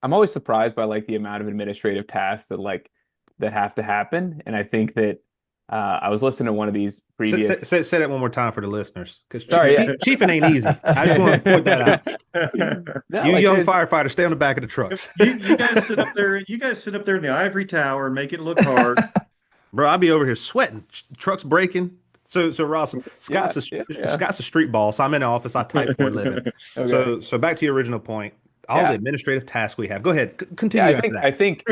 I'm always surprised by like the amount of administrative tasks that have to happen. And I think that I was listening to one of these previous. Say that one more time for the listeners, because Sorry. chiefing ain't easy. I just want to point that out. No, You like young there's firefighters, stay on the back of the trucks. You guys sit up there. You guys sit up there in the ivory tower and make it look hard. Bro, I'll be over here sweating. Trucks breaking. So Ross, yeah, yeah, yeah. Scott's a street boss. I'm in the office. I type for a living. Okay. So back to your original point. All the Yeah. administrative tasks we have. Go ahead. Yeah, Continue after that. I think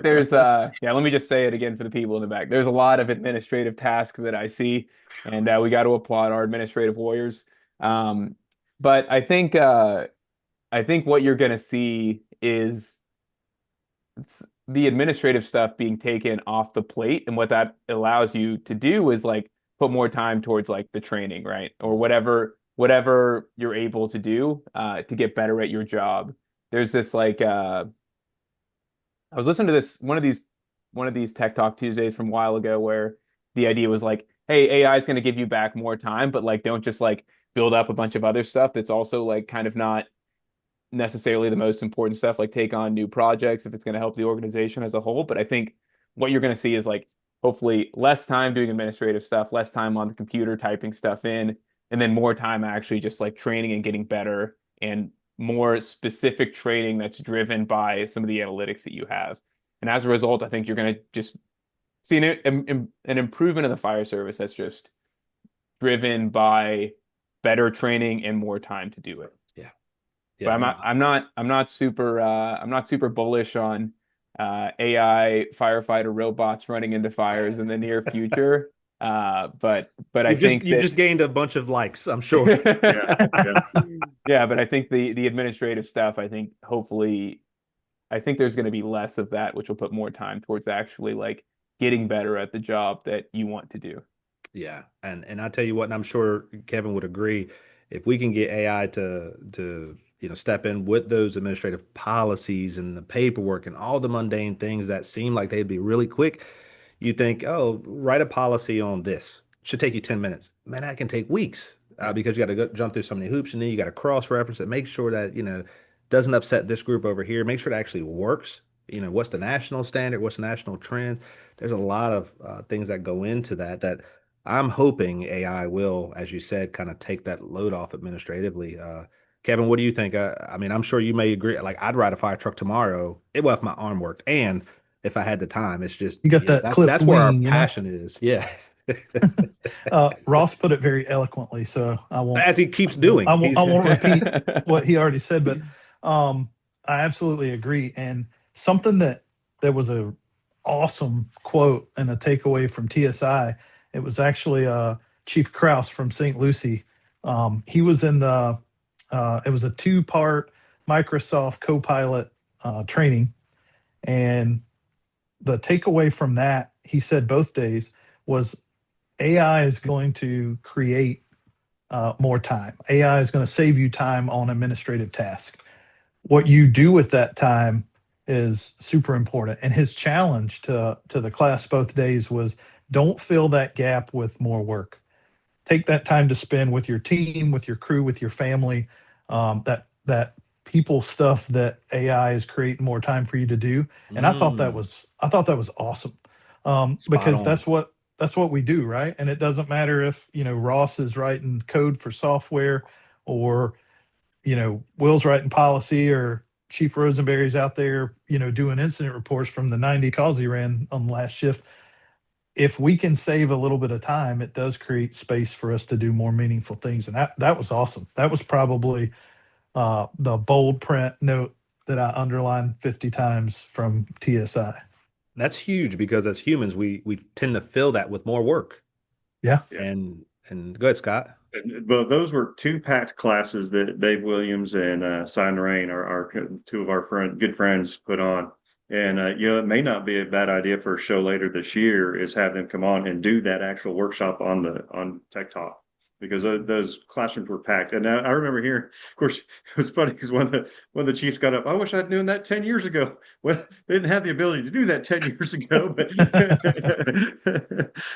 there's yeah, let me just say it again for the people in the back. There's a lot of administrative tasks that I see, and we got to applaud our administrative warriors. Um, but I think what you're gonna see is the administrative stuff being taken off the plate, and what that allows you to do is like put more time towards like the training, right? Or whatever you're able to do to get better at your job. There's this like I was listening to this one of these Tech Talk Tuesdays from a while ago where the idea was like, hey, AI is going to give you back more time, but like don't just like build up a bunch of other stuff that's also like kind of not necessarily the most important stuff, like take on new projects if it's going to help the organization as a whole. But I think what you're going to see is like hopefully less time doing administrative stuff, less time on the computer typing stuff in, and then more time actually just like training and getting better, and more specific training that's driven by some of the analytics that you have. And as a result, I think you're going to just see an improvement in the fire service that's just driven by better training and more time to do it. Yeah. But Yeah. No, I'm not super bullish on AI firefighter robots running into fires in the near future. But I think you that just gained a bunch of likes, I'm sure. Yeah, yeah. yeah, but I think the administrative stuff, I think there's going to be less of that, which will put more time towards actually like getting better at the job that you want to do. Yeah, and I tell you what, and I'm sure Kevin would agree, if we can get AI to step in with those administrative policies and the paperwork and all the mundane things that seem like they'd be really quick, you think, oh, write a policy on this. Should take you 10 minutes. Man, that can take weeks because you got to jump through so many hoops, and then you got to cross-reference it, make sure that, doesn't upset this group over here, make sure it actually works. What's the national standard? What's the national trend? There's a lot of things that go into that I'm hoping AI will, as you said, kind of take that load off administratively. Kevin, what do you think? I mean, I'm sure you may agree. Like, I'd ride a fire truck tomorrow. Well, if my arm worked, and if I had the time, it's just You got that clipped that's where our wing, passion is. Yeah, Ross put it very eloquently, so I won't. as he keeps doing. I won't repeat what he already said, but I absolutely agree. And something that there was a awesome quote and a takeaway from TSI. It was actually Chief Kraus from St. Lucie. He was in the. It was a 2-part Microsoft Copilot training, and the takeaway from that, he said both days, was AI is going to create more time. AI is going to save you time on administrative tasks. What you do with that time is super important. And his challenge to the class both days was don't fill that gap with more work. Take that time to spend with your team, with your crew, with your family. That people stuff that AI is creating more time for you to do. And I thought that was awesome because on. that's what we do, right? And it doesn't matter if Ross is writing code for software, or Will's writing policy, or Chief Rosenberry's out there doing incident reports from the 90 calls he ran on the last shift. If we can save a little bit of time, it does create space for us to do more meaningful things. And that was awesome. That was probably the bold print note that I underlined 50 times from TSI. That's huge because as humans, we tend to fill that with more work. Yeah. And go ahead, Scott. But those were two packed classes that Dave Williams and Sign Rain, our two of our good friends, put on. And it may not be a bad idea for a show later this year is have them come on and do that actual workshop on Tech Talk because those classrooms were packed. And I remember hearing, of course, it was funny because when the chiefs got up, I wish I'd known that 10 years ago. Well, they didn't have the ability to do that 10 years ago, but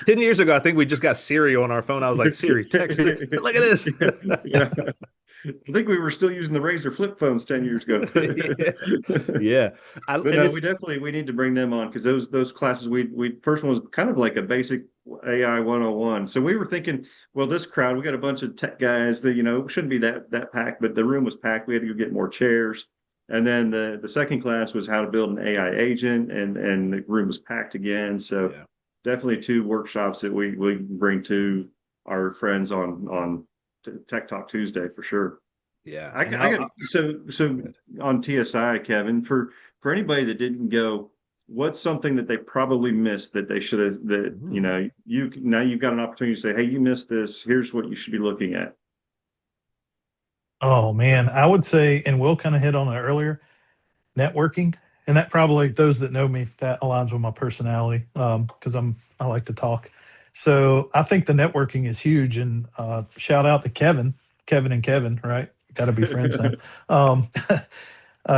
10 years ago, I think we just got Siri on our phone. I was like, Siri, text it. Look at this. Yeah. I think we were still using the Razor flip phones 10 years ago. Yeah. But no, we need to bring them on because those classes we first one was kind of like a basic AI 101. So we were thinking, well, this crowd, we got a bunch of tech guys that shouldn't be that packed, but the room was packed. We had to go get more chairs. And then the second class was how to build an AI agent, and the room was packed again. So Yeah. definitely two workshops that we bring to our friends on Tech Talk Tuesday for sure. Yeah. I got so on TSI, Kevin, for anybody that didn't go, what's something that they probably missed that they should have you've got an opportunity to say, hey, you missed this. Here's what you should be looking at. Oh man, I would say, and Will kind of hit on it earlier, networking, and that probably those that know me, that aligns with my personality because I like to talk. So I think the networking is huge, and shout out to Kevin and Kevin, right? Got to be friends now. Um,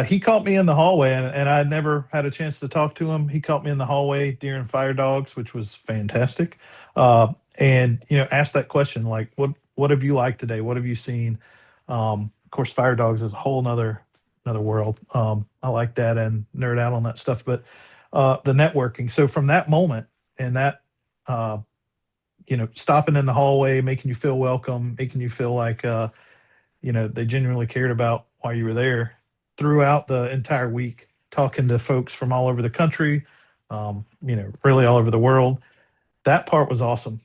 he caught me in the hallway, and I had never had a chance to talk to him. He caught me in the hallway during Fire Dogs, which was fantastic. And asked that question like, what have you liked today? What have you seen? Of course, Fire Dogs is a whole another world. I like that and nerd out on that stuff. But the networking. So from that moment and that, stopping in the hallway, making you feel welcome, making you feel like, they genuinely cared about why you were there throughout the entire week, talking to folks from all over the country, really all over the world. That part was awesome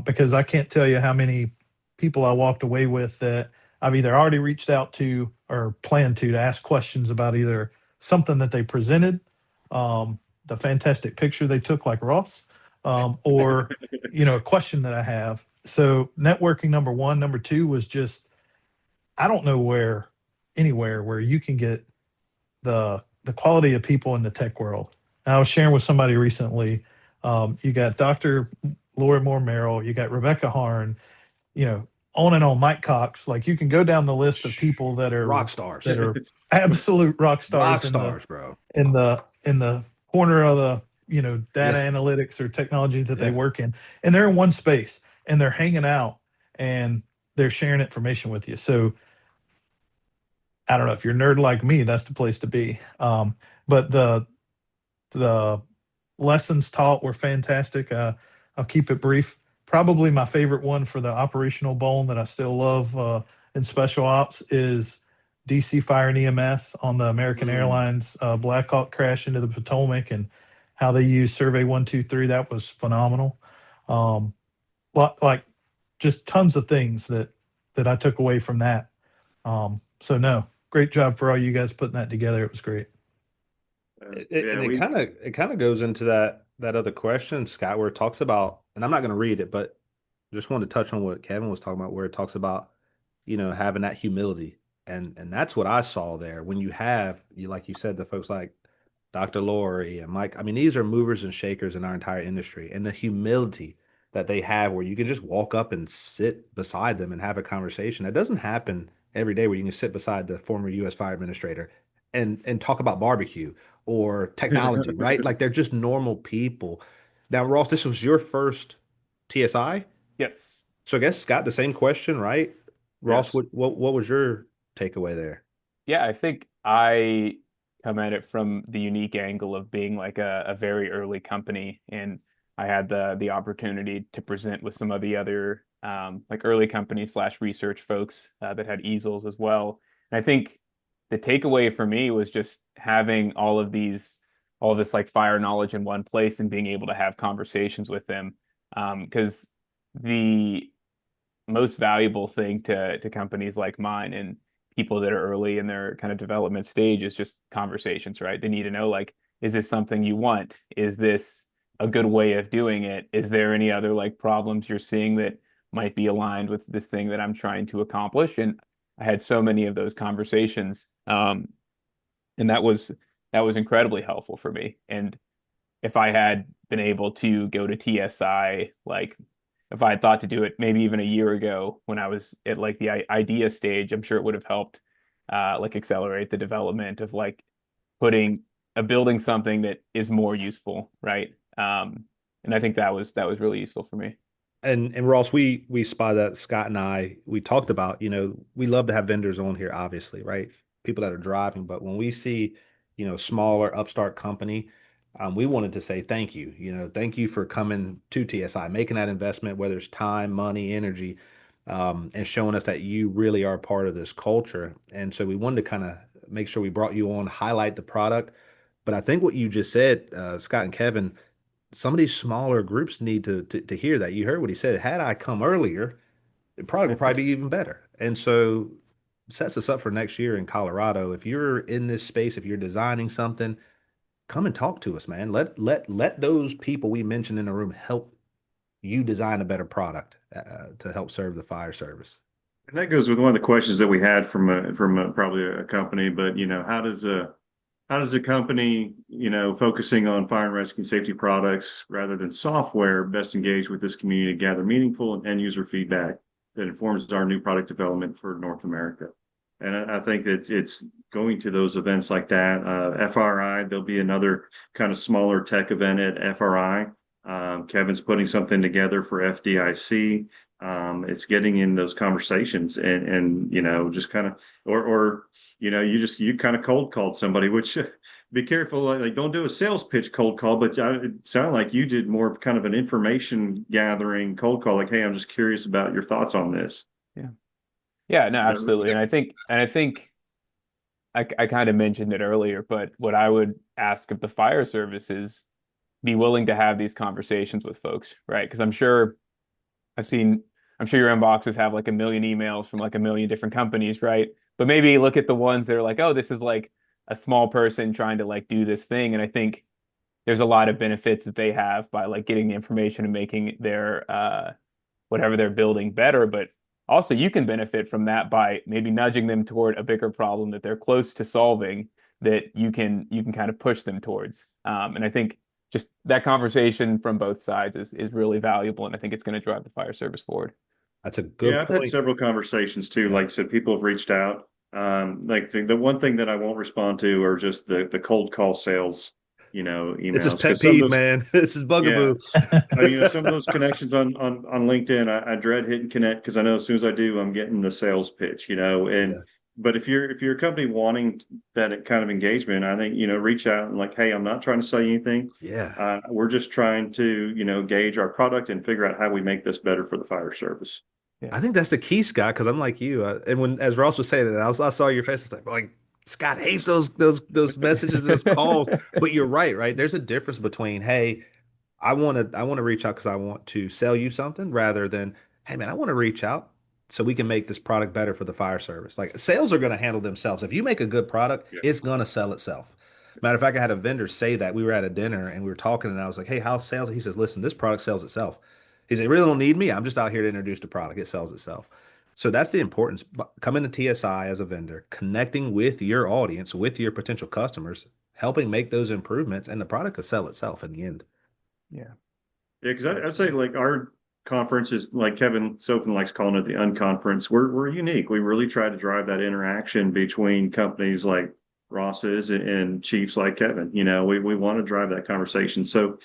because I can't tell you how many people I walked away with that I've either already reached out to or plan to ask questions about either something that they presented, the fantastic picture they took, like Ross, or a question that I have. So networking, number one. Number two was just I don't know anywhere where you can get the quality of people in the tech world. And I was sharing with somebody recently. You got Dr. Laura Moore Merrill, you got Rebecca Harn, you know, on and on, Mike Cox. Like you can go down the list of people Rock stars. that are absolute rock Rock stars stars, bro. in the corner of the data Yeah. analytics or technology that they Yeah. work in, and they're in one space and they're hanging out and they're sharing information with you. So I don't know if you're a nerd like me, that's the place to be. But the lessons taught were fantastic. I'll keep it brief. Probably my favorite one for the operational bone that I still love in special ops is DC Fire and EMS on the American Airlines Black Hawk crash into the Potomac and how they used Survey 123. That was phenomenal. Um, like just tons of things that I took away from that. So no, great job for all you guys putting that together. It was great. And it kind of goes into that other question, Scott, where it talks about, and I'm not going to read it, but just wanted to touch on what Kevin was talking about, where it talks about, having that humility, and that's what I saw there. When you have, like you said, the folks like Dr. Lori and Mike. I mean, these are movers and shakers in our entire industry, and the humility that they have, where you can just walk up and sit beside them and have a conversation. That doesn't happen every day, where you can sit beside the former U.S. fire administrator and talk about barbecue or technology, right? Like they're just normal people. Now, Ross, this was your first TSI, Yes. so I guess Scott, the same question, right? Ross, Yes. what was your takeaway there? Yeah, I think I come at it from the unique angle of being like a very early company, and I had the opportunity to present with some of the other like early company slash research folks that had easels as well. And I think the takeaway for me was just having all of this like fire knowledge in one place and being able to have conversations with them. Because the most valuable thing to companies like mine and people that are early in their kind of development stage is just conversations, right? They need to know, like, is this something you want? Is this a good way of doing it? Is there any other like problems you're seeing that might be aligned with this thing that I'm trying to accomplish. And I had so many of those conversations. And that was incredibly helpful for me. And if I had been able to go to TSI, like if I had thought to do it maybe even a year ago when I was at like the idea stage, I'm sure it would have helped like accelerate the development of like putting building something that is more useful, right? And I think that was really useful for me. And Ross, we spotted that Scott and I we talked about, we love to have vendors on here, obviously, right? People that are driving, but when we see, smaller upstart company, we wanted to say thank you. Thank you for coming to TSI, making that investment, whether it's time, money, energy, and showing us that you really are part of this culture. And so we wanted to kind of make sure we brought you on, highlight the product. But I think what you just said, Scott and Kevin, some of these smaller groups need to hear that. You heard what he said. Had I come earlier, the product would probably be even better. And so sets us up for next year in Colorado. If you're in this space, if you're designing something, come and talk to us, man. Let those people we mentioned in the room help you design a better product to help serve the fire service. And that goes with one of the questions that we had from probably a company, but how does a company, focusing on fire and rescue safety products rather than software, best engage with this community to gather meaningful and end user feedback that informs our new product development for North America? And I think that it's going to those events like that. FRI, there'll be another kind of smaller tech event at FRI. Kevin's putting something together for FDIC. It's getting in those conversations and just kind of, or you kind of cold called somebody, which be careful, like don't do a sales pitch cold call, but it sounded like you did more of kind of an information gathering cold call, like, hey, I'm just curious about your thoughts on this. Yeah. Yeah, no, Is that absolutely. right? And I think I kind of mentioned it earlier, but what I would ask of the fire service is be willing to have these conversations with folks, right? Because I've seen, I'm sure your inboxes have like a million emails from like a million different companies, right? But maybe look at the ones that are like, oh, this is like a small person trying to like do this thing. And I think there's a lot of benefits that they have by like getting the information and making their whatever they're building better. But also you can benefit from that by maybe nudging them toward a bigger problem that they're close to solving that you can kind of push them towards. And I think just that conversation from both sides is really valuable, and I think it's going to drive the fire service forward. That's a good Yeah, I've had point. several conversations too. Yeah. Like I said, people have reached out. Like the one thing that I won't respond to are just the cold call sales, It's his emails. pet Because some of peeve, those, man. It's his yeah, bugaboo. I mean, some of those connections on LinkedIn, I dread hitting connect because I know as soon as I do, I'm getting the sales pitch, Yeah. but if you're a company wanting that kind of engagement, I think, reach out and like, hey, I'm not trying to sell you anything. Yeah. We're just trying to, gauge our product and figure out how we make this better for the fire service. Yeah. I think that's the key, Scott, because I'm like you. And when, as Ross was saying it, I saw your face. It's like, Scott hates those messages, those calls. But you're right, right? There's a difference between, hey, I want to reach out because I want to sell you something rather than, hey man, I want to reach out so we can make this product better for the fire service. Like sales are going to handle themselves. If you make a good product, Yeah. it's going to sell itself. Matter of fact, I had a vendor say that. We were at a dinner and we were talking, and I was like, hey, how's sales? He says, listen, this product sells itself. He said, you really don't need me. I'm just out here to introduce the product. It sells itself. So that's the importance. Coming to TSI as a vendor, connecting with your audience, with your potential customers, helping make those improvements, and the product will sell itself in the end. Yeah. Yeah, because I'd say like our conference is like Kevin Sofin likes calling it the unconference. We're unique. We really try to drive that interaction between companies like Ross's and chiefs like Kevin. We want to drive that conversation. So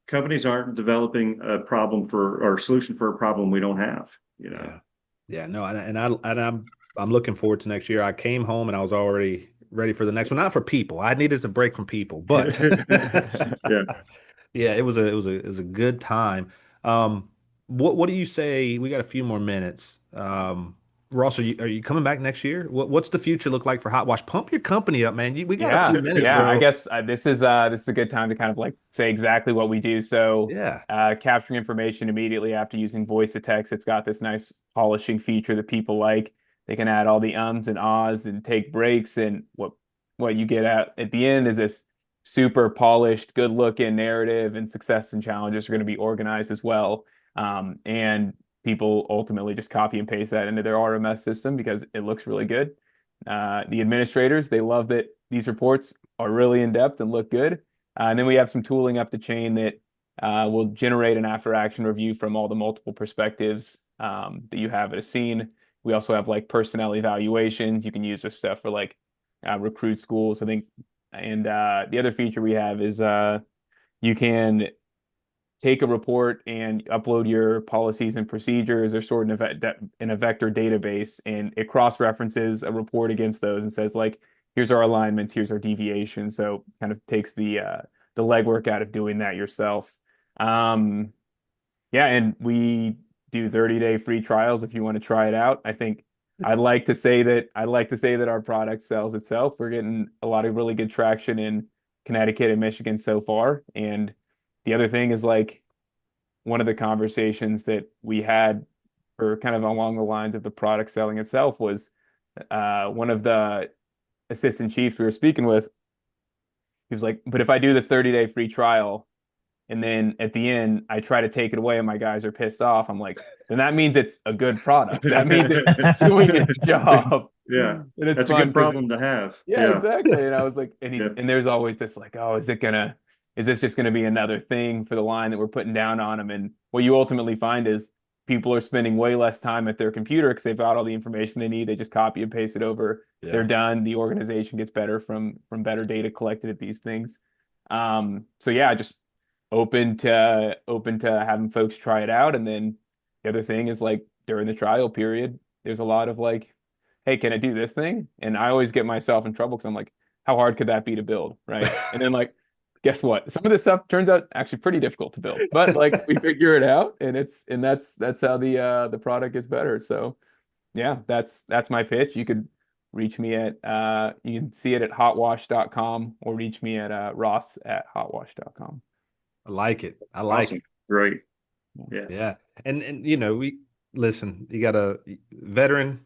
companies aren't developing a problem for or a solution for a problem we don't have. Yeah. Yeah, no, and I'm looking forward to next year. I came home and I was already ready for the next one. Not for people. I needed a break from people, but Yeah. yeah, it was a good time. What do you say? We got a few more minutes. Ross, are you coming back next year? What's the future look like for Hot Wash? Pump your company up, man. We got a few Yeah, minutes, yeah. I bro. guess this is a good time to kind of like say exactly what we do. So, Yeah. capturing information immediately after using voice to text. It's got this nice polishing feature that people like. They can add all the ums and ahs and take breaks, and what you get at the end is this super polished, good looking narrative, and success and challenges are going to be organized as well. And people ultimately just copy and paste that into their RMS system because it looks really good. The administrators, they love that these reports are really in depth and look good. And then we have some tooling up the chain that will generate an after action review from all the multiple perspectives that you have at a scene. We also have like personnel evaluations. You can use this stuff for like recruit schools, I think. And the other feature we have is you can take a report and upload your policies and procedures. They're stored in a vector database, and it cross-references a report against those and says like, here's our alignments, here's our deviations. So kind of takes the legwork out of doing that yourself. Yeah, and we do 30-day free trials if you want to try it out. I think I'd like to say that our product sells itself. We're getting a lot of really good traction in Connecticut and Michigan so far. And the other thing is like one of the conversations that we had or kind of along the lines of the product selling itself was one of the assistant chiefs we were speaking with. He was like, but if I do this 30-day free trial and then at the end I try to take it away and my guys are pissed off, I'm like, then that means it's a good product. That means it's doing its job. Yeah, And it's that's a fun good problem to have. yeah, exactly. And I was like, Yeah. and there's always this like, oh, is this just gonna be another thing for the line that we're putting down on them? And what you ultimately find is people are spending way less time at their computer because they've got all the information they need. They just copy and paste it over. Yeah. They're done. The organization gets better from better data collected at these things. So yeah, just open to having folks try it out. And then the other thing is like during the trial period, there's a lot of like, hey, can I do this thing? And I always get myself in trouble because I'm like, how hard could that be to build, right? And then like, guess what? Some of this stuff turns out actually pretty difficult to build, but like we figure it out, and that's how the product gets better. So yeah, that's my pitch. You could reach me at you can see it at hotwash.com or reach me at ross@hotwash.com. I like it. I like Awesome. it. Great. Yeah. Yeah. And you know, we listen, you got a veteran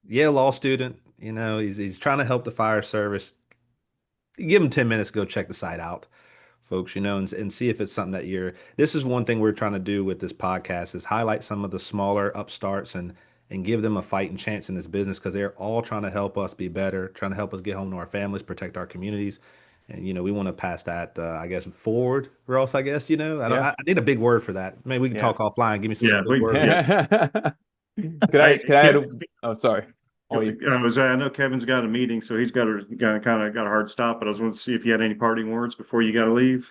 Yale law student, you know, he's trying to help the fire service. Give him 10 minutes to go check the site out, folks, you know, and see if it's something that this is one thing we're trying to do with this podcast is highlight some of the smaller upstarts and give them a fighting chance in this business because they're all trying to help us be better, trying to help us get home to our families, protect our communities. And, you know, we want to pass that, I guess, forward, or else, I guess, you know, I need a big word for that. Maybe we can talk offline. Give me some big word. Could I add oh, sorry. I know Kevin's got a meeting, so he's got a hard stop, but I was wanting to see if you had any parting words before you got to leave.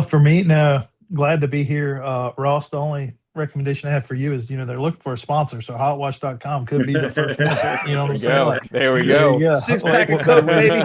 For me, no, glad to be here. Ross, the only recommendation I have for you is, you know, they're looking for a sponsor. So hotwash.com could be the first one. You know what I'm saying? Like, there we go. Yeah. 6-pack of Coke, baby.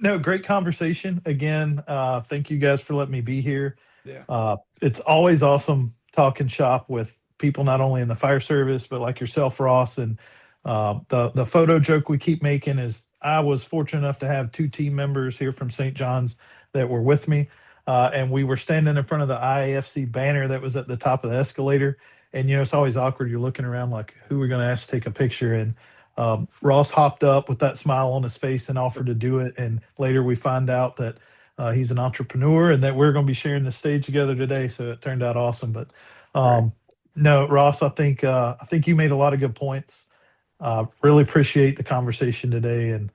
No, great conversation. Again, thank you guys for letting me be here. Yeah. It's always awesome talking shop with people not only in the fire service, but like yourself, Ross. And the photo joke we keep making is I was fortunate enough to have 2 team members here from St. John's that were with me. And we were standing in front of the IAFC banner that was at the top of the escalator. And, you know, it's always awkward. You're looking around like, who are we going to ask to take a picture? And Ross hopped up with that smile on his face and offered to do it. And later we find out that he's an entrepreneur and that we're going to be sharing the stage together today. So it turned out awesome. But no, Ross, I think you made a lot of good points. Really appreciate the conversation today and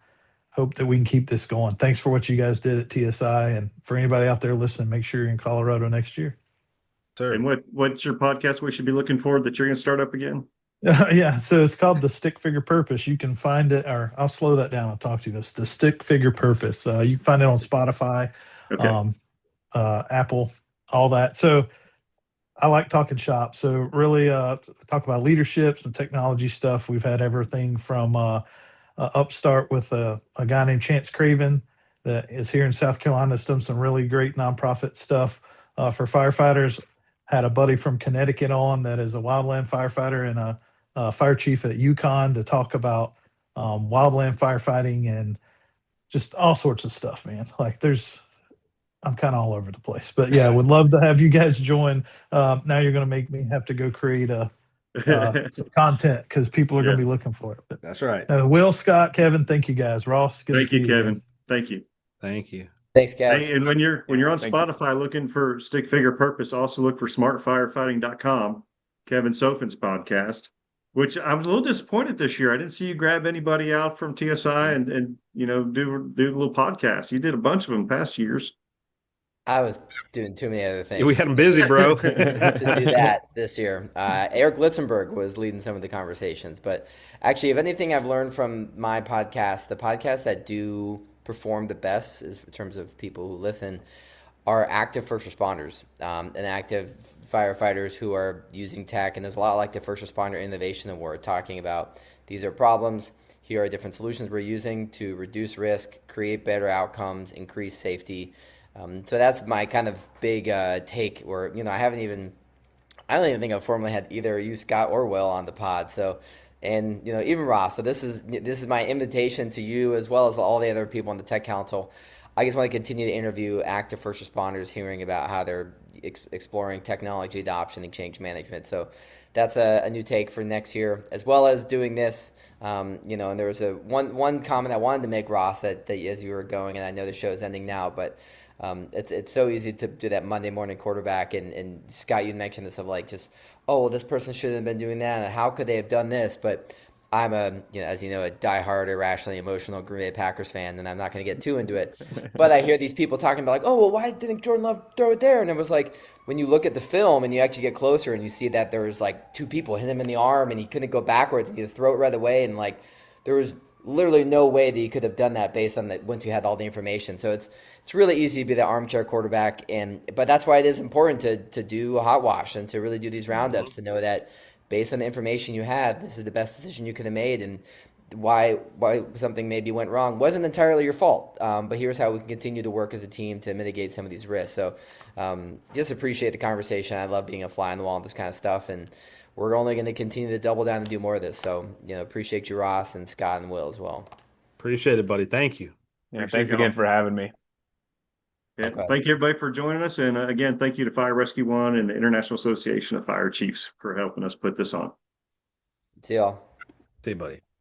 hope that we can keep this going. Thanks for what you guys did at TSI. And for anybody out there listening, make sure you're in Colorado next year. Sir. And what's your podcast we should be looking for that you're going to start up again? Yeah, so it's called The Stick Figure Purpose. You can find it, or I'll slow that down. I'll talk to you. It's The Stick Figure Purpose. You can find it on Spotify, Okay. Apple, all that. So I like talking shop. So really talk about leadership, some technology stuff. We've had everything from upstart with a guy named Chance Craven that is here in South Carolina. That's done some really great nonprofit stuff for firefighters. Had a buddy from Connecticut on that is a wildland firefighter and a fire chief at Yukon to talk about wildland firefighting and just all sorts of stuff, man. Like I'm kind of all over the place, but yeah, would love to have you guys join. Now you're going to make me have to go create some content because people are going to be looking for it. But, That's right. Will, Scott, Kevin, thank you guys. Ross, good to Thank see you, Kevin. again. Thank you. Thank you. Thanks, Kev. Hey, and when you're on Thank you. Spotify looking for Stick Figure Purpose, also look for smartfirefighting.com, Kevin Sofin's podcast, which I was a little disappointed this year. I didn't see you grab anybody out from TSI and do a little podcast. You did a bunch of them past years. I was doing too many other Yeah, we things had him busy, bro. to do that this year. Eric Litzenberg was leading some of the conversations, but actually, if anything I've learned from my podcast, the podcasts that do perform the best is in terms of people who listen are active first responders and active firefighters who are using tech. And there's a lot like the First Responder Innovation Award talking about these are problems. Here are different solutions we're using to reduce risk, create better outcomes, increase safety. So that's my kind of big take. Where I don't even think I've formally had either you, Scott, or Will on the pod. So, and even Ross. So this is my invitation to you as well as all the other people on the Tech Council. I just want to continue to interview active first responders, hearing about how they're exploring technology adoption and change management. So that's a new take for next year, as well as doing this. And there was a one comment I wanted to make, Ross, that as you were going, and I know the show is ending now, but it's so easy to do that Monday morning quarterback, and Scott, you mentioned this of like just, oh, well, this person shouldn't have been doing that, and how could they have done this? But I'm as you know, a diehard, irrationally emotional Green Bay Packers fan, and I'm not going to get too into it. But I hear these people talking about like, oh, well, why didn't Jordan Love throw it there? And it was like, when you look at the film and you actually get closer and you see that there was like two people hit him in the arm and he couldn't go backwards and he had to throw it right away, and like there was literally no way that you could have done that based on that once you had all the information. So it's really easy to be the armchair quarterback, but that's why it is important to do a hot wash and to really do these roundups, to know that based on the information you have, this is the best decision you could have made, and why something maybe went wrong wasn't entirely your fault. But here's how we can continue to work as a team to mitigate some of these risks. So just appreciate the conversation. I love being a fly on the wall on this kind of stuff, and we're only going to continue to double down and do more of this. So appreciate you, Ross, and Scott and Will as well. Appreciate it, buddy. Thank you. Yeah, Appreciate thanks y'all. again for having me. Yeah, Likewise. thank you everybody for joining us. And again, thank you to Fire Rescue One and the International Association of Fire Chiefs for helping us put this on. See y'all. See you, buddy.